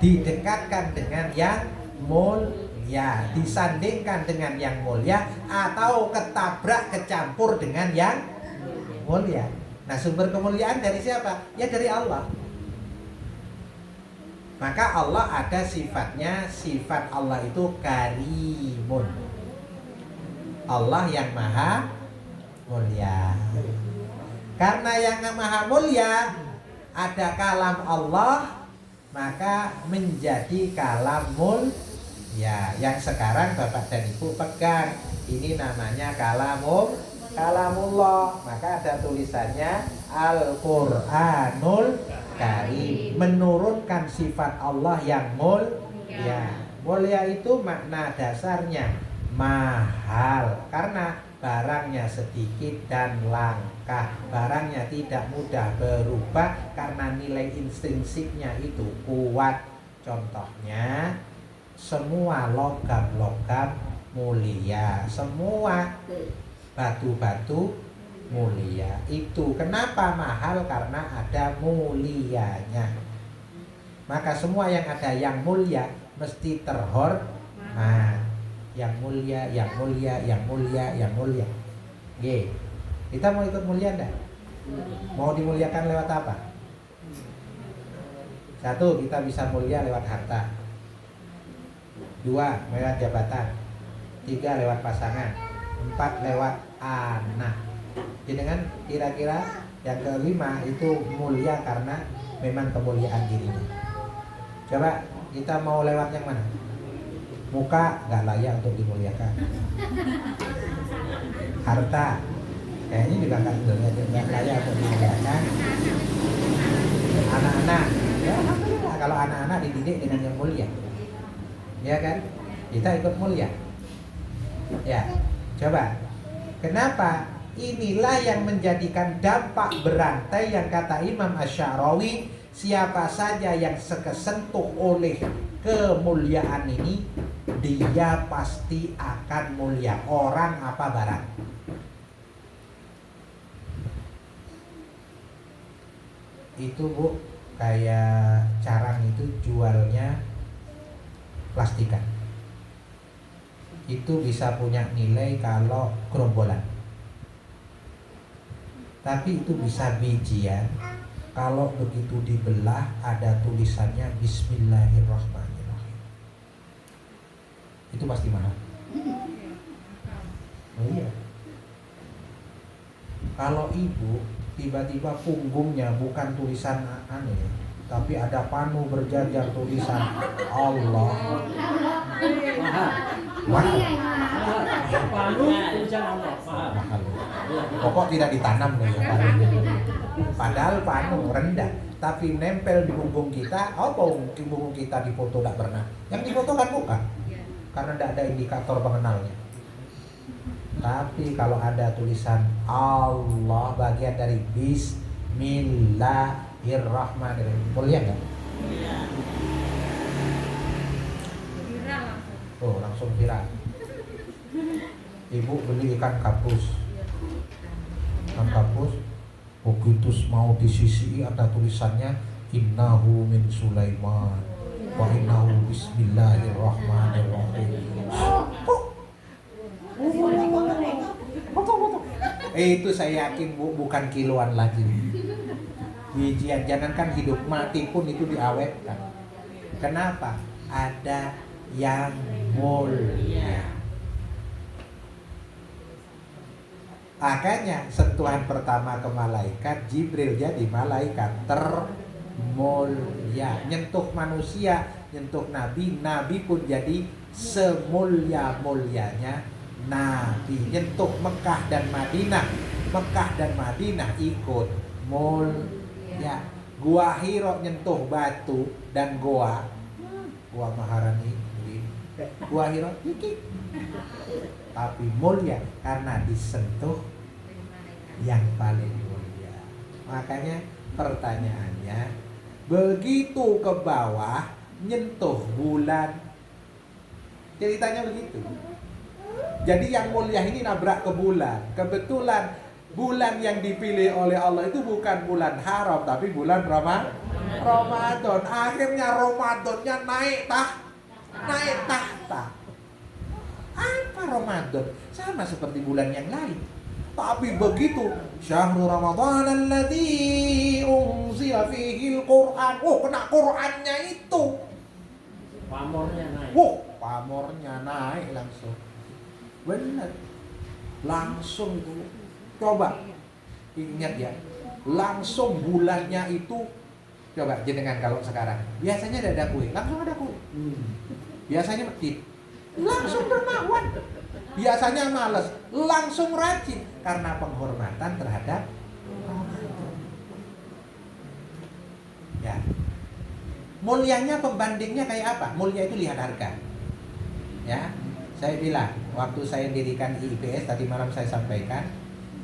Didekatkan dengan yang mulia, disandingkan dengan yang mulia, atau ketabrak kecampur dengan yang mulia. Nah, sumber kemuliaan dari siapa? Ya dari Allah. Maka Allah ada sifatnya, sifat Allah itu karimun. Allah yang maha mulia. Karena yang maha mulia ada kalam Allah, maka menjadi kalam mulia. Yang sekarang Bapak dan Ibu pegang, ini namanya kalamullah. Maka ada tulisannya Al-Qur'anul Karim, menurunkan sifat Allah yang mulia. Mulia itu makna dasarnya mahal, karena barangnya sedikit dan langka. Barangnya tidak mudah berubah karena nilai intrinsiknya itu kuat. Contohnya, semua logam-logam mulia, semua batu-batu mulia. Itu kenapa mahal? Karena ada mulianya. Maka semua yang ada yang mulia mesti terhormat. Yang mulia, yang mulia, yang mulia, yang mulia. Oke. Kita mau ikut mulia enggak? Mau dimuliakan lewat apa? 1, kita bisa mulia lewat harta. 2, lewat jabatan. 3, lewat pasangan. 4, lewat anak. Jadi kan kira-kira yang kelima itu mulia karena memang kemuliaan dirinya. Coba kita mau lewat yang mana? Muka nggak layak untuk dimuliakan. Harta kayaknya juga nggak layak untuk dimuliakan. Anak-anak, ya alhamdulillah kalau anak-anak dididik dengan yang mulia, ya kan? Kita ikut mulia. Ya, coba. Kenapa? Inilah yang menjadikan dampak berantai yang kata Imam Asy-Sya'rawi, siapa saja yang kesentuh oleh kemuliaan ini, dia pasti akan mulia. Orang apa barang? Itu Bu, kayak carang itu jualnya plastikan. Itu bisa punya nilai kalau gerombolan. Tapi itu bisa bijian. Kalau begitu dibelah ada tulisannya Bismillahirrahmanirrahim. Itu pasti mahal. Oh iya. Kalau ibu tiba-tiba punggungnya bukan tulisan aneh, tapi ada panu berjajar tulisan Allah. Mahal. Panu tulisan Allah. Mahal. Pokok tidak ditanam nih ya panu. Padahal panu rendah, tapi nempel di punggung kita. Apa di punggung kita difoto tidak pernah? Yang difoto kan bukan. Karena tidak ada indikator pengenalnya. Tapi kalau ada tulisan Allah bagian dari Bismillahirrahmanirrahim, mulia nggak? Viral langsung. Oh, langsung viral. Ibu beli ikan kapus. Ikan kapus, begitu mau disisi ada tulisannya Innahu min Sulaiman wa innahu bismillahirrahmanirrahim. Itu saya yakin Bu, bukan kiloan lagi. Bijian, jangankan hidup mati pun itu diawetkan. Kenapa? Ada yang mulia. Makanya sentuhan pertama ke malaikat, Jibril jadi malaikat termulia. Nyentuh manusia, nyentuh Nabi, Nabi pun jadi semulia-mulianya Nabi. Nyentuh Mekah dan Madinah, Mekah dan Madinah ikut mulia. Gua Hiro nyentuh batu dan Gua Maharani, Gua Hiro dikit, tapi mulia karena disentuh yang paling mulia. Makanya pertanyaannya, begitu ke bawah nyentuh bulan, ceritanya begitu. Jadi yang mulia ini nabrak ke bulan. Kebetulan bulan yang dipilih oleh Allah itu bukan bulan haram, tapi bulan Ramadan. Akhirnya Ramadannya naik tahta. Apa Ramadan? Sama seperti bulan yang lain. Tapi begitu Syahrul Ramadan alladzi unzila fihi al-Qur'an. Kena Qur'annya itu. Pamornya naik. Pamornya naik langsung. Benar. Langsung itu. Coba ingat ya, langsung bulannya itu. Coba jenengan kalau sekarang biasanya ada kue, langsung ada kue. Biasanya medit, langsung dermawan. Biasanya males, langsung rajin karena penghormatan terhadap ya. Mulianya pembandingnya kayak apa? Mulia itu lihat harga. Ya, saya bilang waktu saya dirikan IPS tadi malam saya sampaikan,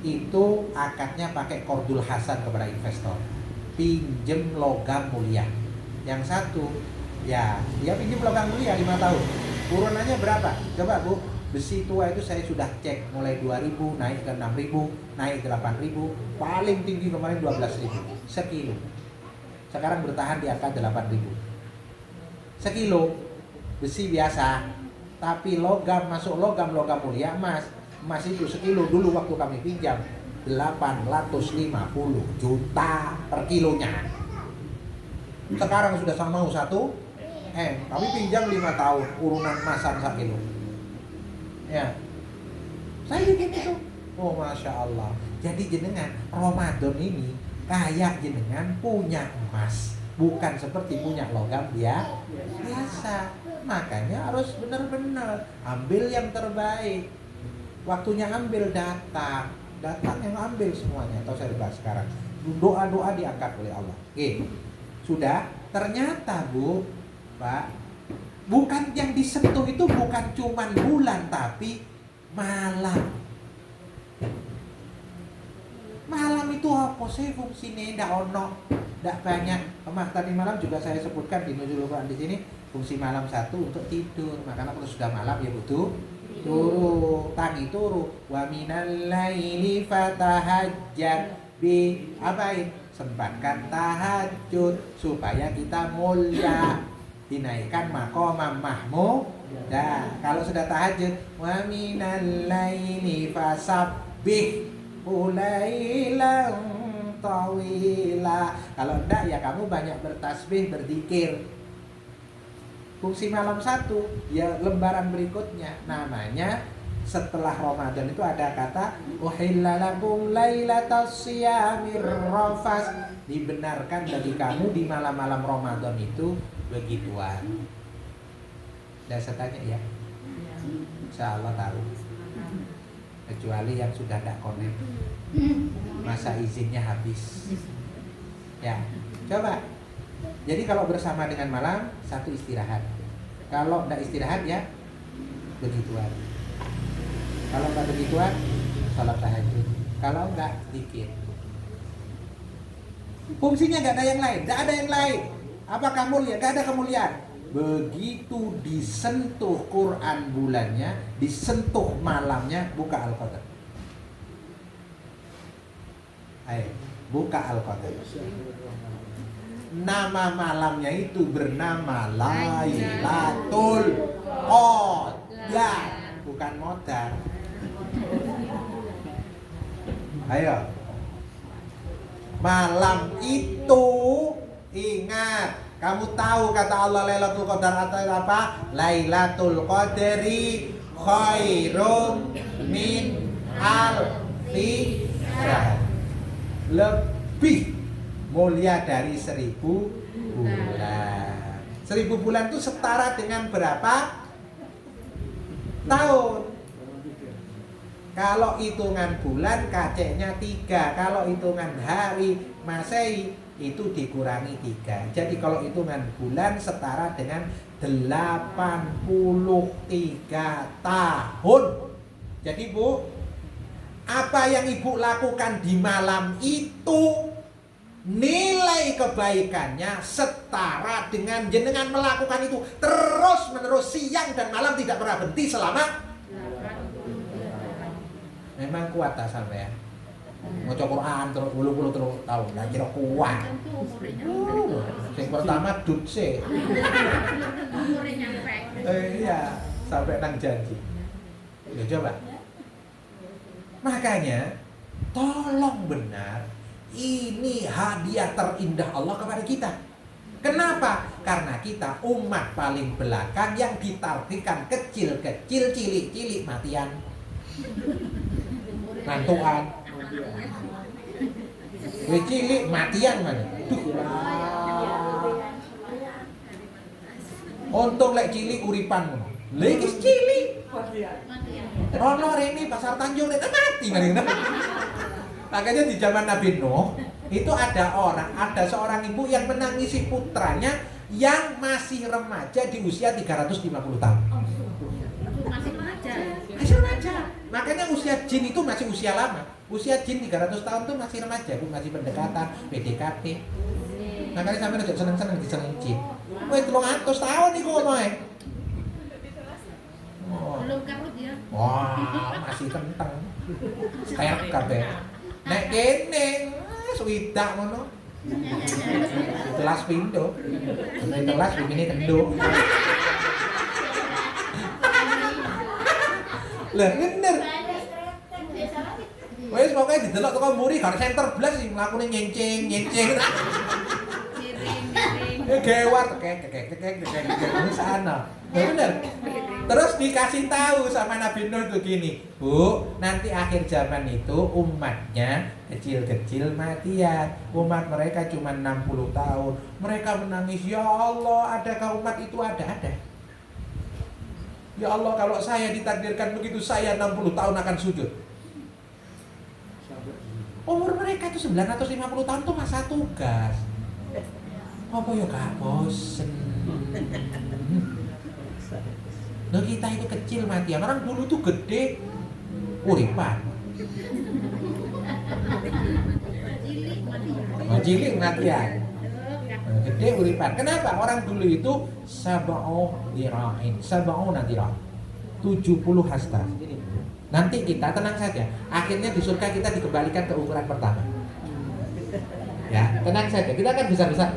itu akadnya pakai Qardul Hasan kepada investor, pinjem logam mulia. Yang satu ya dia pinjem logam mulia 5 tahun, urunannya berapa? Coba Bu, besi tua itu saya sudah cek mulai 2.000 naik ke 6.000, naik ke 8.000, paling tinggi kemarin 12.000 sekilo. Sekarang bertahan di angka 8.000 sekilo besi biasa. Tapi logam masuk logam mulia emas itu sekilo dulu waktu kami pinjam 850 juta per kilonya. Sekarang sudah sama 1 M. Kami pinjam 5 tahun urunan emasan 1 kilo. Ya, saya bikin itu. Masya Allah. Jadi jenengan Ramadan ini kayak jenengan punya emas, bukan seperti punya logam dia biasa. Makanya harus benar-benar ambil yang terbaik. Waktunya ambil datang yang ambil semuanya. Atau saya bahas sekarang, doa-doa diangkat oleh Allah. Oke, sudah. Ternyata Bu, Pak, bukan yang disentuh itu bukan cuman bulan, tapi malam. Malam itu apa sih fungsinya? Ndak ono, ndak banyak. Tadi malam juga saya sebutkan di Nuzulul Quran di sini, fungsi malam 1 untuk tidur. Makanya kalau sudah malam ya butuh turu, tangi turu. Wa minal laili fatahajjat bi apain? Sempatkan tahajud supaya kita mulia, dinaikkan maqamam mahmud. Kalau sudah tahajud, wa minal laili fasabbih ulailan tawila. Kalau enggak ya kamu banyak bertasbih, berzikir. Fungsi malam 1 ya lembaran berikutnya namanya setelah Ramadan itu ada kata uhilla lakum lailatas siyamir rafas, dibenarkan bagi kamu di malam-malam Ramadan itu begituan. Saya tanya ya, insya Allah tahu, kecuali yang sudah tidak connect, masa izinnya habis ya. Coba, jadi kalau bersama dengan malam 1 istirahat, kalau tidak istirahat ya begituan. Kalau nggak begituan, salat tahajud. Kalau nggak, zikir. Fungsinya nggak ada yang lain, nggak ada yang lain. Apakah mulia? Nggak ada kemuliaan. Begitu disentuh Quran bulannya, disentuh malamnya, buka Al-Qadar. Ayo, buka Al-Qadar. Nama malamnya itu bernama Lailatul Qadar, bukan modar. Ayo, malam itu ingat, kamu tahu kata Allah Lailatul Qadar atau apa? Lailatul Qadri khairum min tiga. Lebih mulia dari 1000 bulan. 1000 bulan itu setara dengan berapa tahun? Kalau hitungan bulan kaceknya 3. Kalau hitungan hari Masehi itu dikurangi 3. Jadi kalau hitungan bulan setara dengan 83 tahun. Jadi Bu, apa yang Ibu lakukan di malam itu, nilai kebaikannya setara dengan jenengan melakukan itu terus menerus siang dan malam tidak pernah berhenti selama. Memang kuat tak sampai ya? Mau Quran terus 80 terus tahun, nah kira kuat. Yang pertama dutse. Iya, sampai nang janji. Ya coba. Makanya tolong benar, ini hadiah terindah Allah kepada kita. Kenapa? Karena kita umat paling belakang yang ditargetkan kecil-kecil, cilik-cilik matian. Nantuan. Cilik matian mana? Untung lek cilik uripan. Lagi cilik. Rono ini pasar Tanjung itu mati mana? Makanya di zaman Nabi Nuh itu ada seorang ibu yang menangisi putranya yang masih remaja di usia 350 tahun. Masih remaja. Makanya usia jin itu masih usia lama. Usia jin 300 tahun itu masih remaja, masih pendekatan, PDKT. Makanya sampai udah seneng-seneng diseneng jin. Wah, 300 tahun iku omahe. Belum karut ya. Wah, masih kenteng. Kayak kabeh. Nek kene swidak ngono. Kelas pindo. Kelas begini kenduk. Lah bener. Wes pokoknya didelok teko muri gar center blas sing mlakune nyencing. Miring. Gewar kek sana. Bener. Terus dikasih tahu sama Nabi Nuh tuh gini, Bu, nanti akhir zaman itu umatnya kecil-kecil matian. Umat mereka cuma 60 tahun. Mereka menangis, ya Allah, adakah umat itu ada? Ya Allah, kalau saya ditakdirkan begitu, saya 60 tahun akan sujud. Umur mereka itu 950 tahun tuh masa tugas. Apa ya gak bosen? Nah kita itu kecil matian, orang dulu tuh gede uripan. Cilik matian. Gede uripan. Kenapa? Orang dulu itu sab'u dira'in, sab'una dira'in. 70 hasta. Nanti kita tenang saja. Akhirnya di surga kita dikembalikan ke ukuran pertama. Ya, tenang saja. Kita akan besar-besar.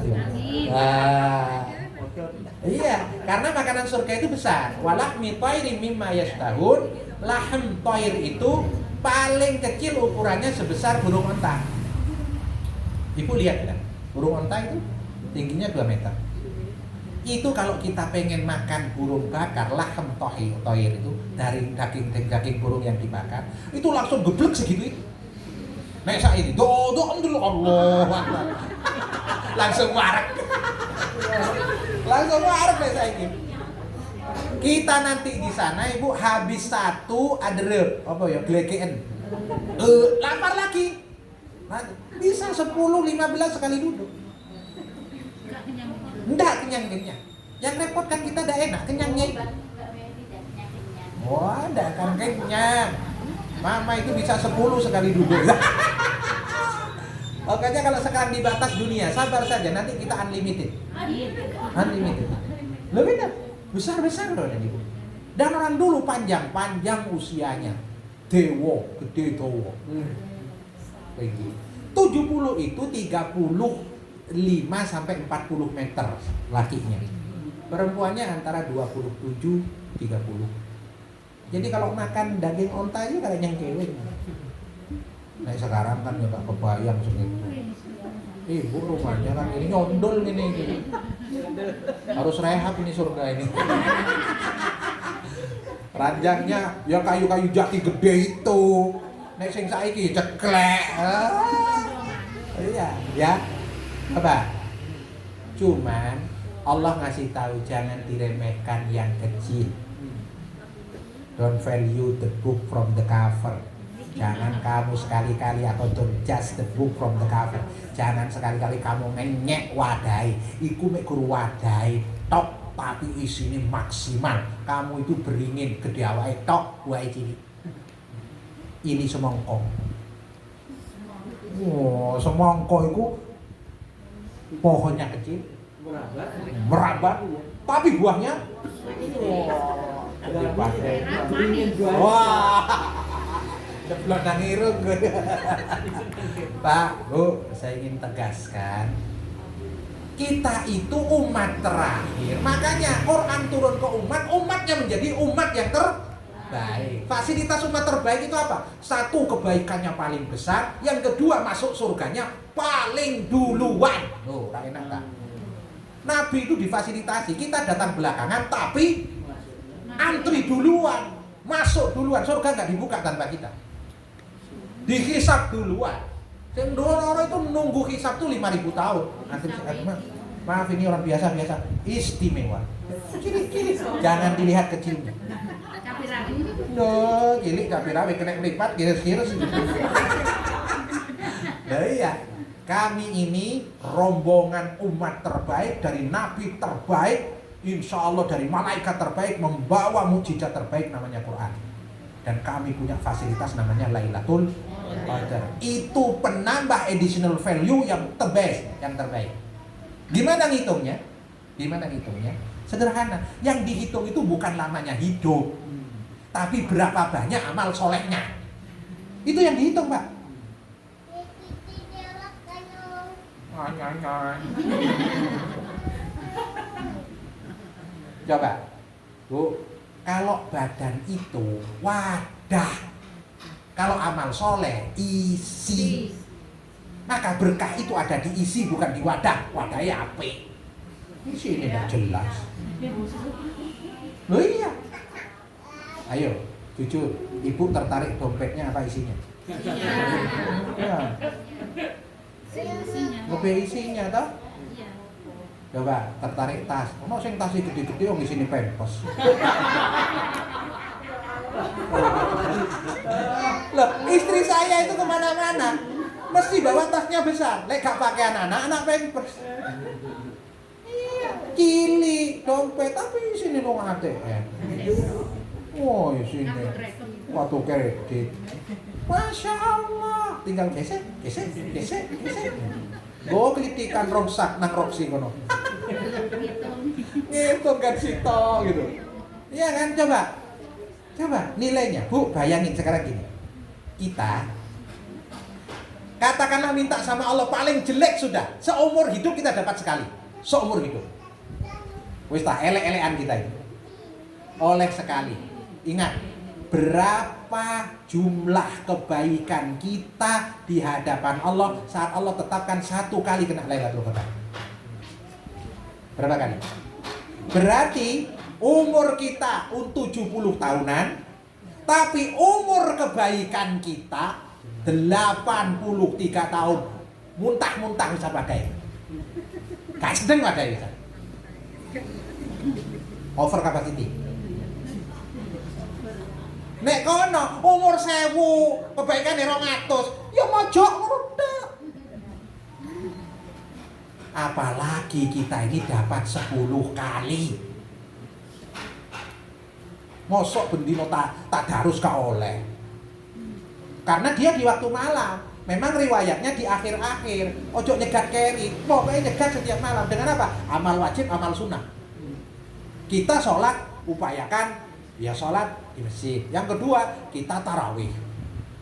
Iya, karena makanan surga itu besar. Walahmi tayrin mimma yashtahun. Lahm tayr itu paling kecil ukurannya sebesar burung onta. Ibu lihat ya, burung onta itu tingginya 2 meter. Itu kalau kita pengen makan burung bakar, lahm tayr itu dari daging burung yang dibakar, itu langsung geblek segitu itu. Nek saiki dodok dulu Allah. Langsung warak. Langsung warak nek saiki. Kita nanti di sana Ibu habis satu adrep, apa ya, glegeken. Lapar lagi. Bisa 10 15 sekali duduk. Enggak kenyang-kenyang. Yang repot kan kita dah enak kenyangnya itu. Wah, enggak akan kenyang. Mama itu bisa 10 sekali duduk. Makanya kalau sekarang di batas dunia, sabar saja, nanti kita unlimited. Unlimited. Lebih dah, besar-besar loh Ibu. Dan orang dulu panjang-panjang usianya. Dewa, gede dewa. Tinggi. 70 itu 35 sampai 40 meter lakinya. Perempuannya antara 27 30. Jadi kalau makan daging onta itu kayak yang cewek. Nah sekarang kan ya gak kebayang segitu. Ibu rumahnya kan ini nyondol gini. Harus rehab ini surga ini. Ranjangnya ya kayu-kayu jati gede itu. nek sing saiki ceklek. Iya, ya. Apa? Cuman Allah ngasih tahu jangan diremehkan yang kecil. Don't value the book from the cover. Jangan kamu sekali-kali atau don't judge the book from the cover. Jangan sekali-kali kamu ngenyek wadai. Iku mek guru wadai tok tapi isine maksimal. Kamu itu beringin gede awake tok wae cilik. Ini semongko. Oh, semongko itu pohonnya kecil, merabat, tapi buahnya gede banget. Wah, jeblok nang irung. Pak, Bu, saya ingin tegaskan, kita itu umat terakhir. Makanya Quran turun ke umat, umatnya menjadi umat yang terbaik. Fasilitas umat terbaik itu apa? Satu, kebaikannya paling besar. Yang kedua, masuk surganya paling duluan. Loh, enak tak? Nabi itu difasilitasi, kita datang belakangan tapi antri duluan, masuk duluan. Surga nggak dibuka tanpa kita. Dihisab duluan. Yang dulu orang itu menunggu hisab tuh 5.000 tahun. Maaf ini orang biasa-biasa, istimewa. Kiri-kiri, jangan dilihat kecilnya. No, cilik cabai rawit kena lipat kira-kira sih. Nah iya, kami ini rombongan umat terbaik dari nabi terbaik, insya Allah dari malaikat terbaik membawa mukjizat terbaik namanya Quran. Dan kami punya fasilitas namanya Lailatul Qadar. Itu penambah additional value yang terbaik. Gimana ngitungnya? Sederhana. Yang dihitung itu bukan lamanya hidup, tapi berapa banyak amal solehnya. Itu yang dihitung, Pak. Coba, Bu, kalau badan itu wadah, kalau amal soleh isi, maka berkah itu ada di isi bukan di wadah. Wadahnya apik, isi ini tidak jelas. Loh iya. Ayo, jujur, ibu tertarik dompetnya apa isinya? Ya. Lebih isinya toh? Coba tertarik tas. Ono sing tas gede-gede wong isine pempes. Loh, istri saya itu kemana-mana mesti bawa tasnya besar. Lek gak pakai anak-anak pampers. Cilik dompet tapi isine wong ATM. Oh, isine waktu kredit. Masya Allah, tinggal gesek. Go klitikan romsak nang Roxy kono. Ngitung kan sito gitu. Iya kan, coba nilainya. Bu, bayangin sekarang gini. Kita katakanlah minta sama Allah paling jelek sudah. Seumur hidup kita dapat sekali. Seumur hidup. Wis tak elek-elekan kita ini. Oleh sekali. Ingat, berapa jumlah kebaikan kita di hadapan Allah saat Allah tetapkan satu kali kena Lailatul Qadar? Berapa kali? Berarti umur kita 70 tahunan, tapi umur kebaikan kita 83 tahun. Muntah-muntah bisa pakai. Gak sedang ada bisa. Over capacity. Nek kono umur 1000, kebaikane 200, ya mojok ngono. Apalagi kita ini dapat 10 kali. Mosok bendino tak darus ka oleh. Karena dia di waktu malam. Memang riwayatnya di akhir-akhir. Ojo nyegat keri. Pokoknya nyegat setiap malam. Dengan apa? Amal wajib, amal sunnah. Kita sholat, upayakan ya sholat di masjid. Yang kedua, kita tarawih.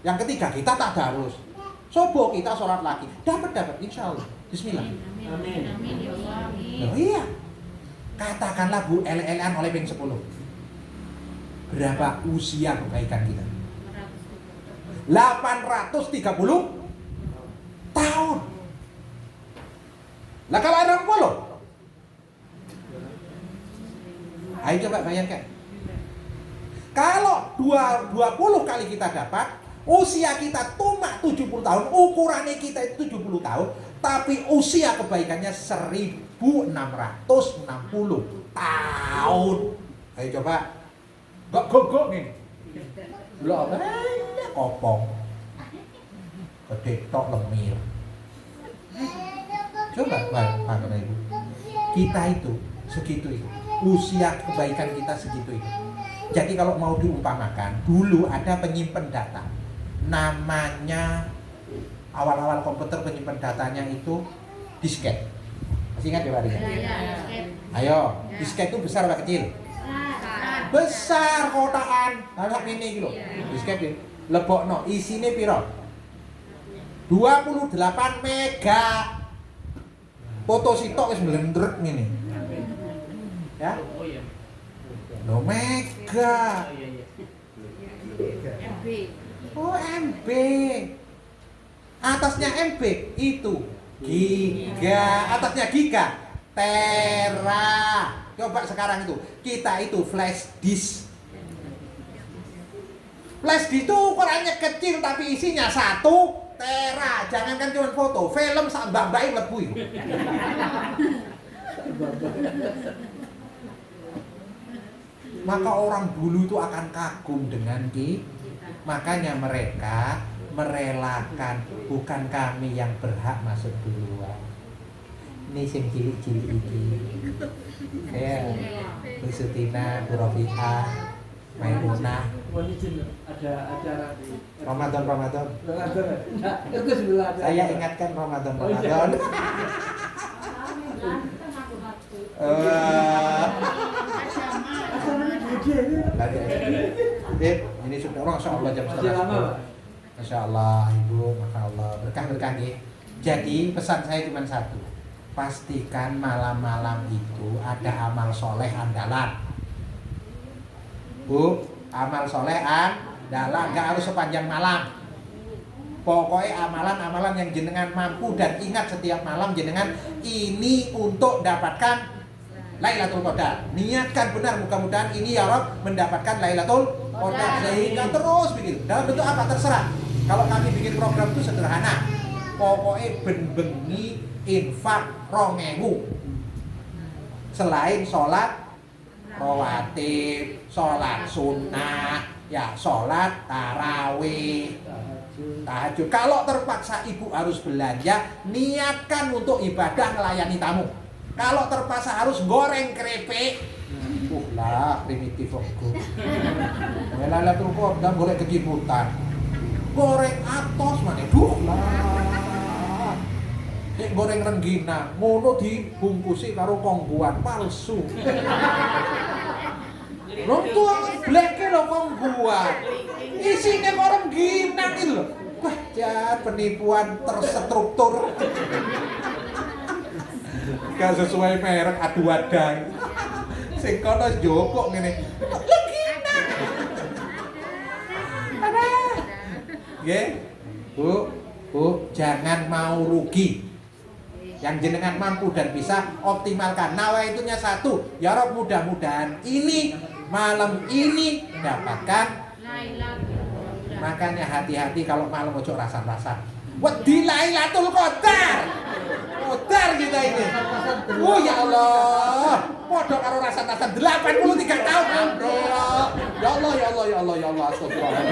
Yang ketiga, kita tadarus. Subuh kita sholat lagi. Dapat insya Allah. Bismillah. Amin. Oh iya. Katakanlah Bu, ele-elean oleh ping 10. Berapa usia kebaikan kita? 830 tahun. Lah kalau ada 60? Ayo coba bayangkan. Kalau 20 kali kita dapat, Usia kita cuma 70 tahun, ukurannya kita itu 70 tahun, tapi usia kebaikannya 1660 tahun. Ayo coba. Gok nih. Belum kopong. Gede tok lemir. Coba Pak Ibu. Kita itu segitu itu. Usia kebaikan kita segitu itu. Jadi kalau mau diumpamakan, dulu ada penyimpan data. Namanya awal-awal komputer penyimpan datanya itu disket. Masih ingat ya Pak Rika? Ayo, disket itu besar apa kecil? Besar kotakan. Anak ini gitu. Disket ini. Lebokno isine piro? 28 mega. Foto sitok wis mlendrek ngene. Ya? Oh iya. Lo mega. Oh iya. MB. Oh MB. Atasnya MB itu giga, atasnya giga, tera. Coba sekarang itu, kita itu flash disk. Flash disk itu ukurannya kecil tapi isinya 1 tera. Jangankan cuma foto, film sak mbak-mbake mlebu iku. Maka orang dulu itu akan kagum dengan makanya mereka merelakan, bukan kami yang berhak masuk duluan. Ini sing cilik-cilik iki. Ya, Bu Sutina, Bu Rofiqah, Maimunah. Ada acara di Ramadan. Nah, itu sebelah ada. Saya ingatkan Ramadan. Oh, iya. Ini sudah Masya Allah jam Masih lama, Pak? Masya Allah Ibu, Masya Allah berkah nih. Jadi pesan saya cuma satu, pastikan malam-malam itu ada amal soleh andalan. Bu, amal soleh andalan, nggak harus sepanjang malam. Pokoknya amalan-amalan yang jenengan mampu dan ingat setiap malam jenengan ini untuk dapatkan Lailatul Qadar. Niatkan benar, mudah-mudahan ini ya Rob mendapatkan Lailatul Qadar. Sehingga terus bikin. Dalam bentuk apa terserah. Kalau kami bikin program itu sederhana. Pokoknya ben-bengi infak 2.000. Selain sholat rawatib, sholat sunnah, ya sholat tarawih, tahajud. Kalau terpaksa ibu harus belanja, niatkan untuk ibadah melayani tamu. Kalau terpaksa harus goreng keripik, lah primitif aku. Lailatul Qadar golek kejibutan. Goreng atos mana? Lah. Goreng rengginang, ngono dibungkusi karo kongguan palsu. Lho tuh bleke lho kongguan. Isine kok rengginang iki lho. Wah, jan penipuan terstruktur. Gak sesuai merek adu wadang. Sing kono jokok ngene. Rengginang. Ada. Nggih. Bu, jangan mau rugi. Yang jenengan mampu dan bisa optimalkan. Nawaitunya satu, ya Rob mudah-mudahan ini malam ini dapatkan. Makanya hati-hati kalau malam ojo rasan-rasan. Wedi Lailatul Qadar. Qadar kita ini. Oh ya Allah. Podok karo rasan-rasan 83 tahun. Alhamdulillah. Ya Allah, ya Allah, ya Allah, ya Allah. Astagfirullah.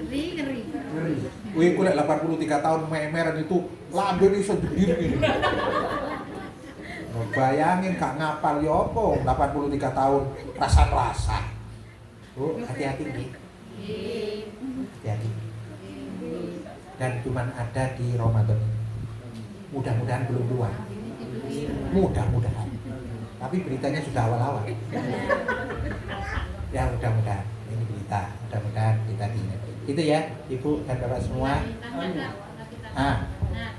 Ngeri. Wih, kulek 83 tahun memeran itu lambe iso berdiri gini. Bayangin gak ngapal ya apa 83 tahun rasa-rasa. Bu, hati-hati nih. Hati-hati. Dan cuma ada di Ramadan. Mudah-mudahan belum keluar. Mudah-mudahan. Tapi beritanya sudah awal-awal. Ya mudah-mudahan ini berita. Mudah-mudahan kita diingat. Itu ya, Ibu dan Bapak semua. Nah,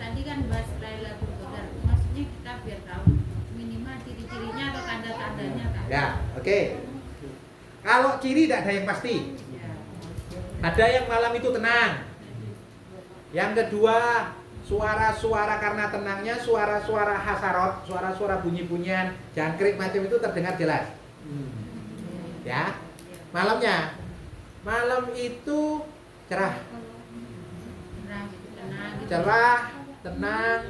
tadi kan bahas Lailatul Qadar. Maksudnya kita biar tahu minimal ciri-cirinya atau tanda-tandanya kan. Ya, oke. Kalau ciri tidak ada yang pasti. Ada yang malam itu tenang. Yang kedua, suara-suara karena tenangnya, suara-suara hasarot, suara-suara bunyi-bunyian, jangkrik macam itu terdengar jelas. Ya, malamnya. Malam itu cerah, Cerah gitu, tenang gitu. cerah, tenang,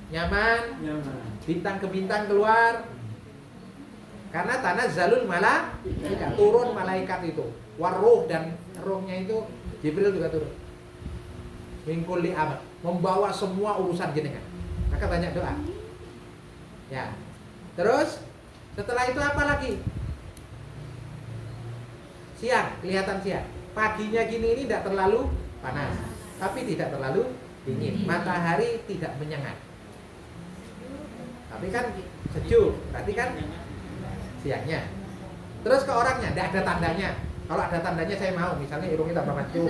nyaman, Nyaman. bintang ke bintang keluar. Karena tanah zalul malah tidak turun malaikat itu. Waruh dan rohnya itu Jibril juga turun. Mingkul li amr, membawa semua urusan jenengan. Maka banyak doa. Ya. Terus setelah itu apa lagi? Siang, kelihatan siang. Paginya gini ini tidak terlalu panas, tapi tidak terlalu dingin. Matahari tidak menyengat. Tapi kan sejuk, berarti kan siangnya. Terus ke orangnya, tidak ada tandanya. Kalau ada tandanya saya mau, misalnya hidungnya tambah maju.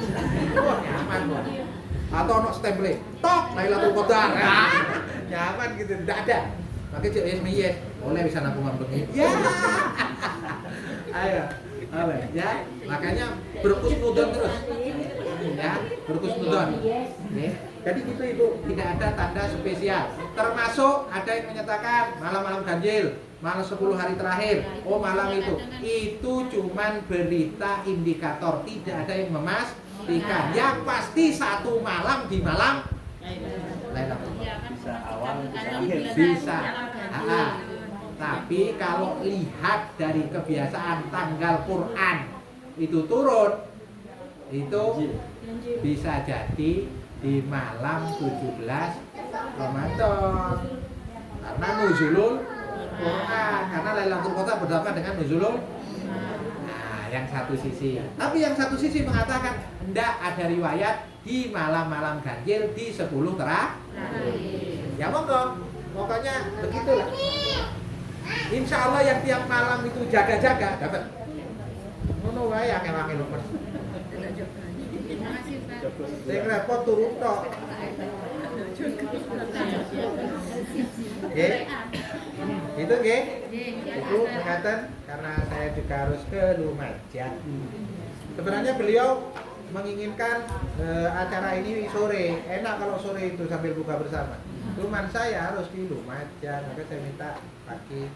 Wah, nyaman loh. Atau ono stempel, tok Lailatul Qadar. Nyaman gitu, tidak ada. Makanya cek yes, boleh bisa nabung begini. Ya. Ayo. Ya, makanya berkusnudon terus. Ya, berkusnudon. Ya. Jadi gitu Ibu, tidak ada tanda spesial. Termasuk ada yang menyatakan malam-malam ganjil, malam 10 hari terakhir. Oh, malam itu cuman berita indikator, tidak ada yang memastikan. Yang pasti satu malam di malam Lailatul Qadar. Iya kan, Bisa awal, bisa kadang akhir. bilang Bisa. jalan ganjil Ah. gitu. Tapi kalau lihat dari kebiasaan tanggal Quran itu turun, itu bisa jadi di malam 17 Ramadan. Karena nuzulul Quran, karena Lailatul Qadar berdampak dengan nuzulul. Nah, yang satu sisi. Tapi yang satu sisi mengatakan hendak ada riwayat di malam-malam ganjil di 10 terakhir. Ya monggo, pokoknya begitulah. Insya Allah yang tiap malam itu jaga-jaga dapat. Ngono wae akeh-akeh lho. Terima kasih Pak. Sing repot turun tok. Nggih. Itu nggih. Itu mengatakan karena saya juga harus ke Lumajang. Sebenarnya beliau menginginkan acara ini sore. Enak kalau sore itu sambil buka bersama. Cuman saya harus di Lumajang, maka saya minta pagi.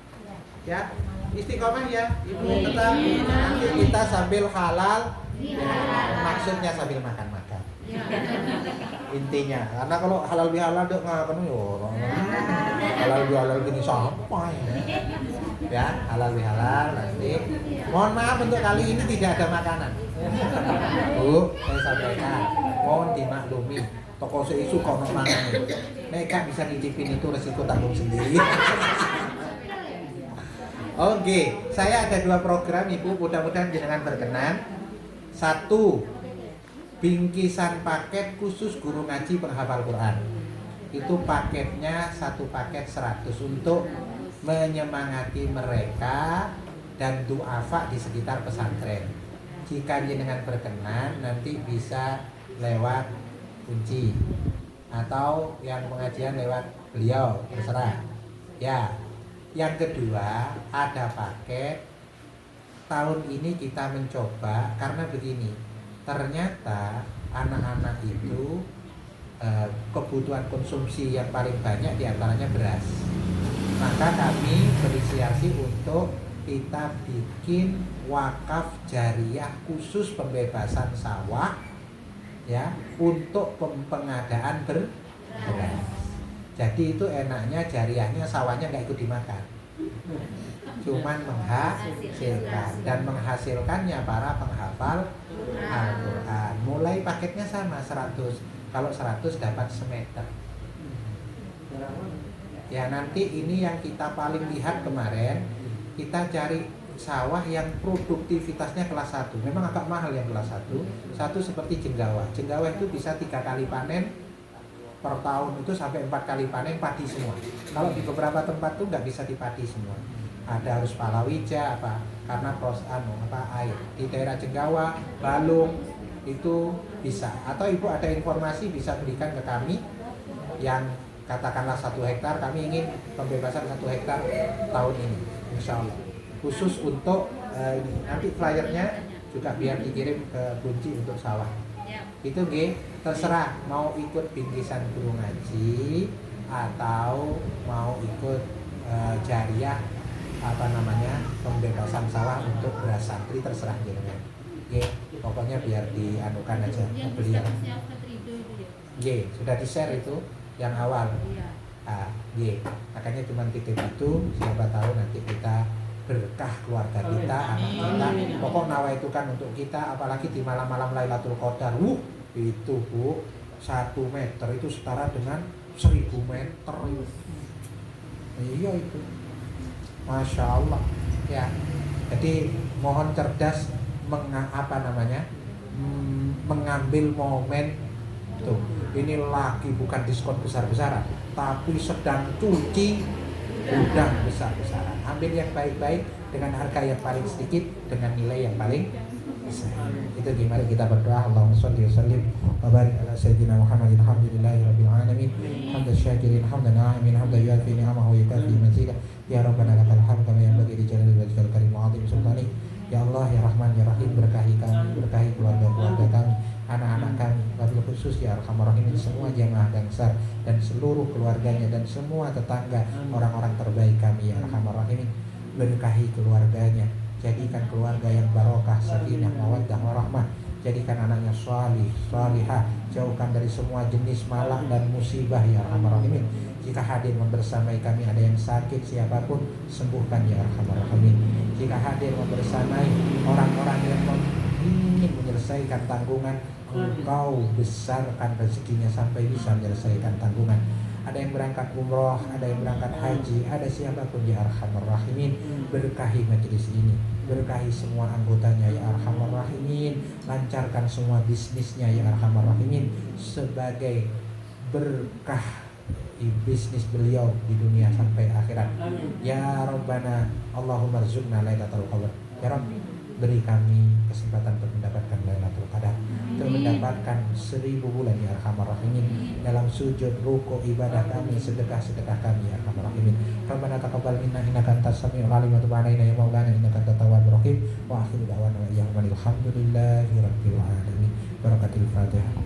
Ya, istiqomah ya, Ibu tetap nanti kita sambil halal. Ya, maksudnya sambil makan-makan. Intinya, karena kalau halal bihalal dok ngapain yo halal bihalal gini sampai ya halal bihalal nanti. Mohon maaf untuk kali ini tidak ada makanan. Bu, saya sampaikan, mohon dimaklumi. Toko seisu kono mangan. Mereka bisa nyicipin itu resiko tanggung sendiri. Oke, saya ada 2 program Ibu, mudah-mudahan jenengan berkenan. 1, bingkisan paket khusus guru ngaji penghafal Quran. Itu paketnya 1 paket 100 untuk menyemangati mereka dan duafa di sekitar pesantren. Jika jenengan berkenan nanti bisa lewat kunci atau yang pengajian lewat beliau, terserah. Ya. Yang kedua, ada paket tahun ini kita mencoba karena begini. Ternyata anak-anak itu kebutuhan konsumsi yang paling banyak diantaranya beras. Maka kami berinisiasi untuk kita bikin wakaf jariah khusus pembebasan sawah ya untuk pengadaan beras. Jadi itu enaknya jariahnya sawahnya nggak ikut dimakan, cuman menghasilkan dan menghasilkannya para penghafal Al-Quran. Mulai paketnya sama 100. Kalau 100 dapat semeter. Ya nanti ini yang kita paling lihat kemarin, kita cari sawah yang produktivitasnya kelas 1. Memang agak mahal yang kelas 1. Satu seperti jenggawa. Jenggawa itu bisa 3 kali panen per tahun itu sampai 4 kali panen padi semua. Kalau di beberapa tempat tuh nggak bisa dipadi semua. Ada harus palawija karena air. Di daerah Jenggawa, Balung itu bisa. Atau Ibu ada informasi bisa berikan ke kami yang katakanlah 1 hektar, kami ingin pembebasan 1 hektar tahun ini, insya Allah. Khusus untuk nanti flyernya juga biar dikirim ke kunci untuk sawah. Itu terserah mau ikut bingkisan guru ngaji atau mau ikut jariah pembebasan sawah untuk beras santri terserah jenengan. Ye, pokoknya biar dianukan aja Yang beliau. statusnya Ustadz Ridho itu ya. Ye, sudah di-share itu yang awal. Iya. Ye, makanya cuma titip itu, siapa tahu nanti kita berkah keluarga kita, anak kita. Pokok nawa itu kan untuk kita, apalagi di malam-malam Lailatul Qadar. Itu Bu, 1 meter itu setara dengan 1000 meter. Iya itu, Masya Allah ya. Jadi mohon cerdas mengambil momen tuh. Ini lagi bukan diskon besar-besaran, tapi sedang cuci udang besar-besaran. Ambil yang baik-baik dengan harga yang paling sedikit dengan nilai yang paling besar. Itu gimana kita berdoa. Allahumma sholli wa sallim wa barik ala sayyidina Muhammadin alhamdulillahirabbil alamin hamdan syakirin hamdan na'imin hamdan yuafi ni'amahu wa yukafi mazidah. Ya Rabbana lakal hamd kama yanbaghi li jalali wajhikal karim wa 'azimi sultanik. Ya Allah ya Rahman ya Rahim, berkahi kami, berkahi keluarga-keluarga kami, anak-anak kami, wabil khusus ya Arhamar Rahimin, semua jamaah Dangsar dan seluruh keluarganya dan semua tetangga, orang-orang terbaik kami ya Arhamar Rahimin. Berkahi keluarganya, jadikan keluarga yang barokah, sakinah, mawaddah, warahmah. Jadikan anaknya salih, salihah, jauhkan dari semua jenis malak dan musibah ya Arhamar Rahimin. Jika hadir membersamai kami ada yang sakit siapapun, sembuhkan ya Arhamar Rahimin. Jika hadir membersamai orang-orang yang ingin menyelesaikan tanggungan, Engkau besarkan rezekinya sampai bisa menyelesaikan tanggungan. Ada yang berangkat umroh, ada yang berangkat haji, ada siapapun ya Arhamar Rahimin. Berkahi majelis ini, berkahi semua anggotanya ya Arhamar Rahimin. Lancarkan semua bisnisnya ya Arhamar Rahimin, sebagai berkah bisnis beliau di dunia sampai akhirat. Ya Rabbana Allahumma rzuqna Lailatul Qadar. Ya Rabb, beri kami kesempatan untuk mendapatkan Lailatul Qadar, untuk mendapatkan 1000 bulan ya Arhamar Rahimin, dalam sujud, ruku, ibadah kami, sedekah-sedekah kami ya Arhamar Rahimin. Rabbana taqabbal minna innaka antas samiul alim wa tub 'alaina ya maulana innaka antat tawwabur rahim. Wa akhiru da'wana alhamdulillahi rabbil alamin. Barakatul Fatihah.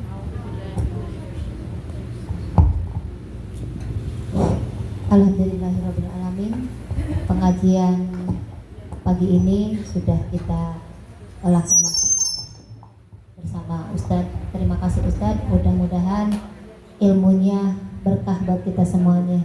Alhamdulillahirabbil alamin. Pengajian pagi ini sudah kita laksanakan bersama Ustadz. Terima kasih Ustadz. Mudah-mudahan ilmunya berkah buat kita semuanya.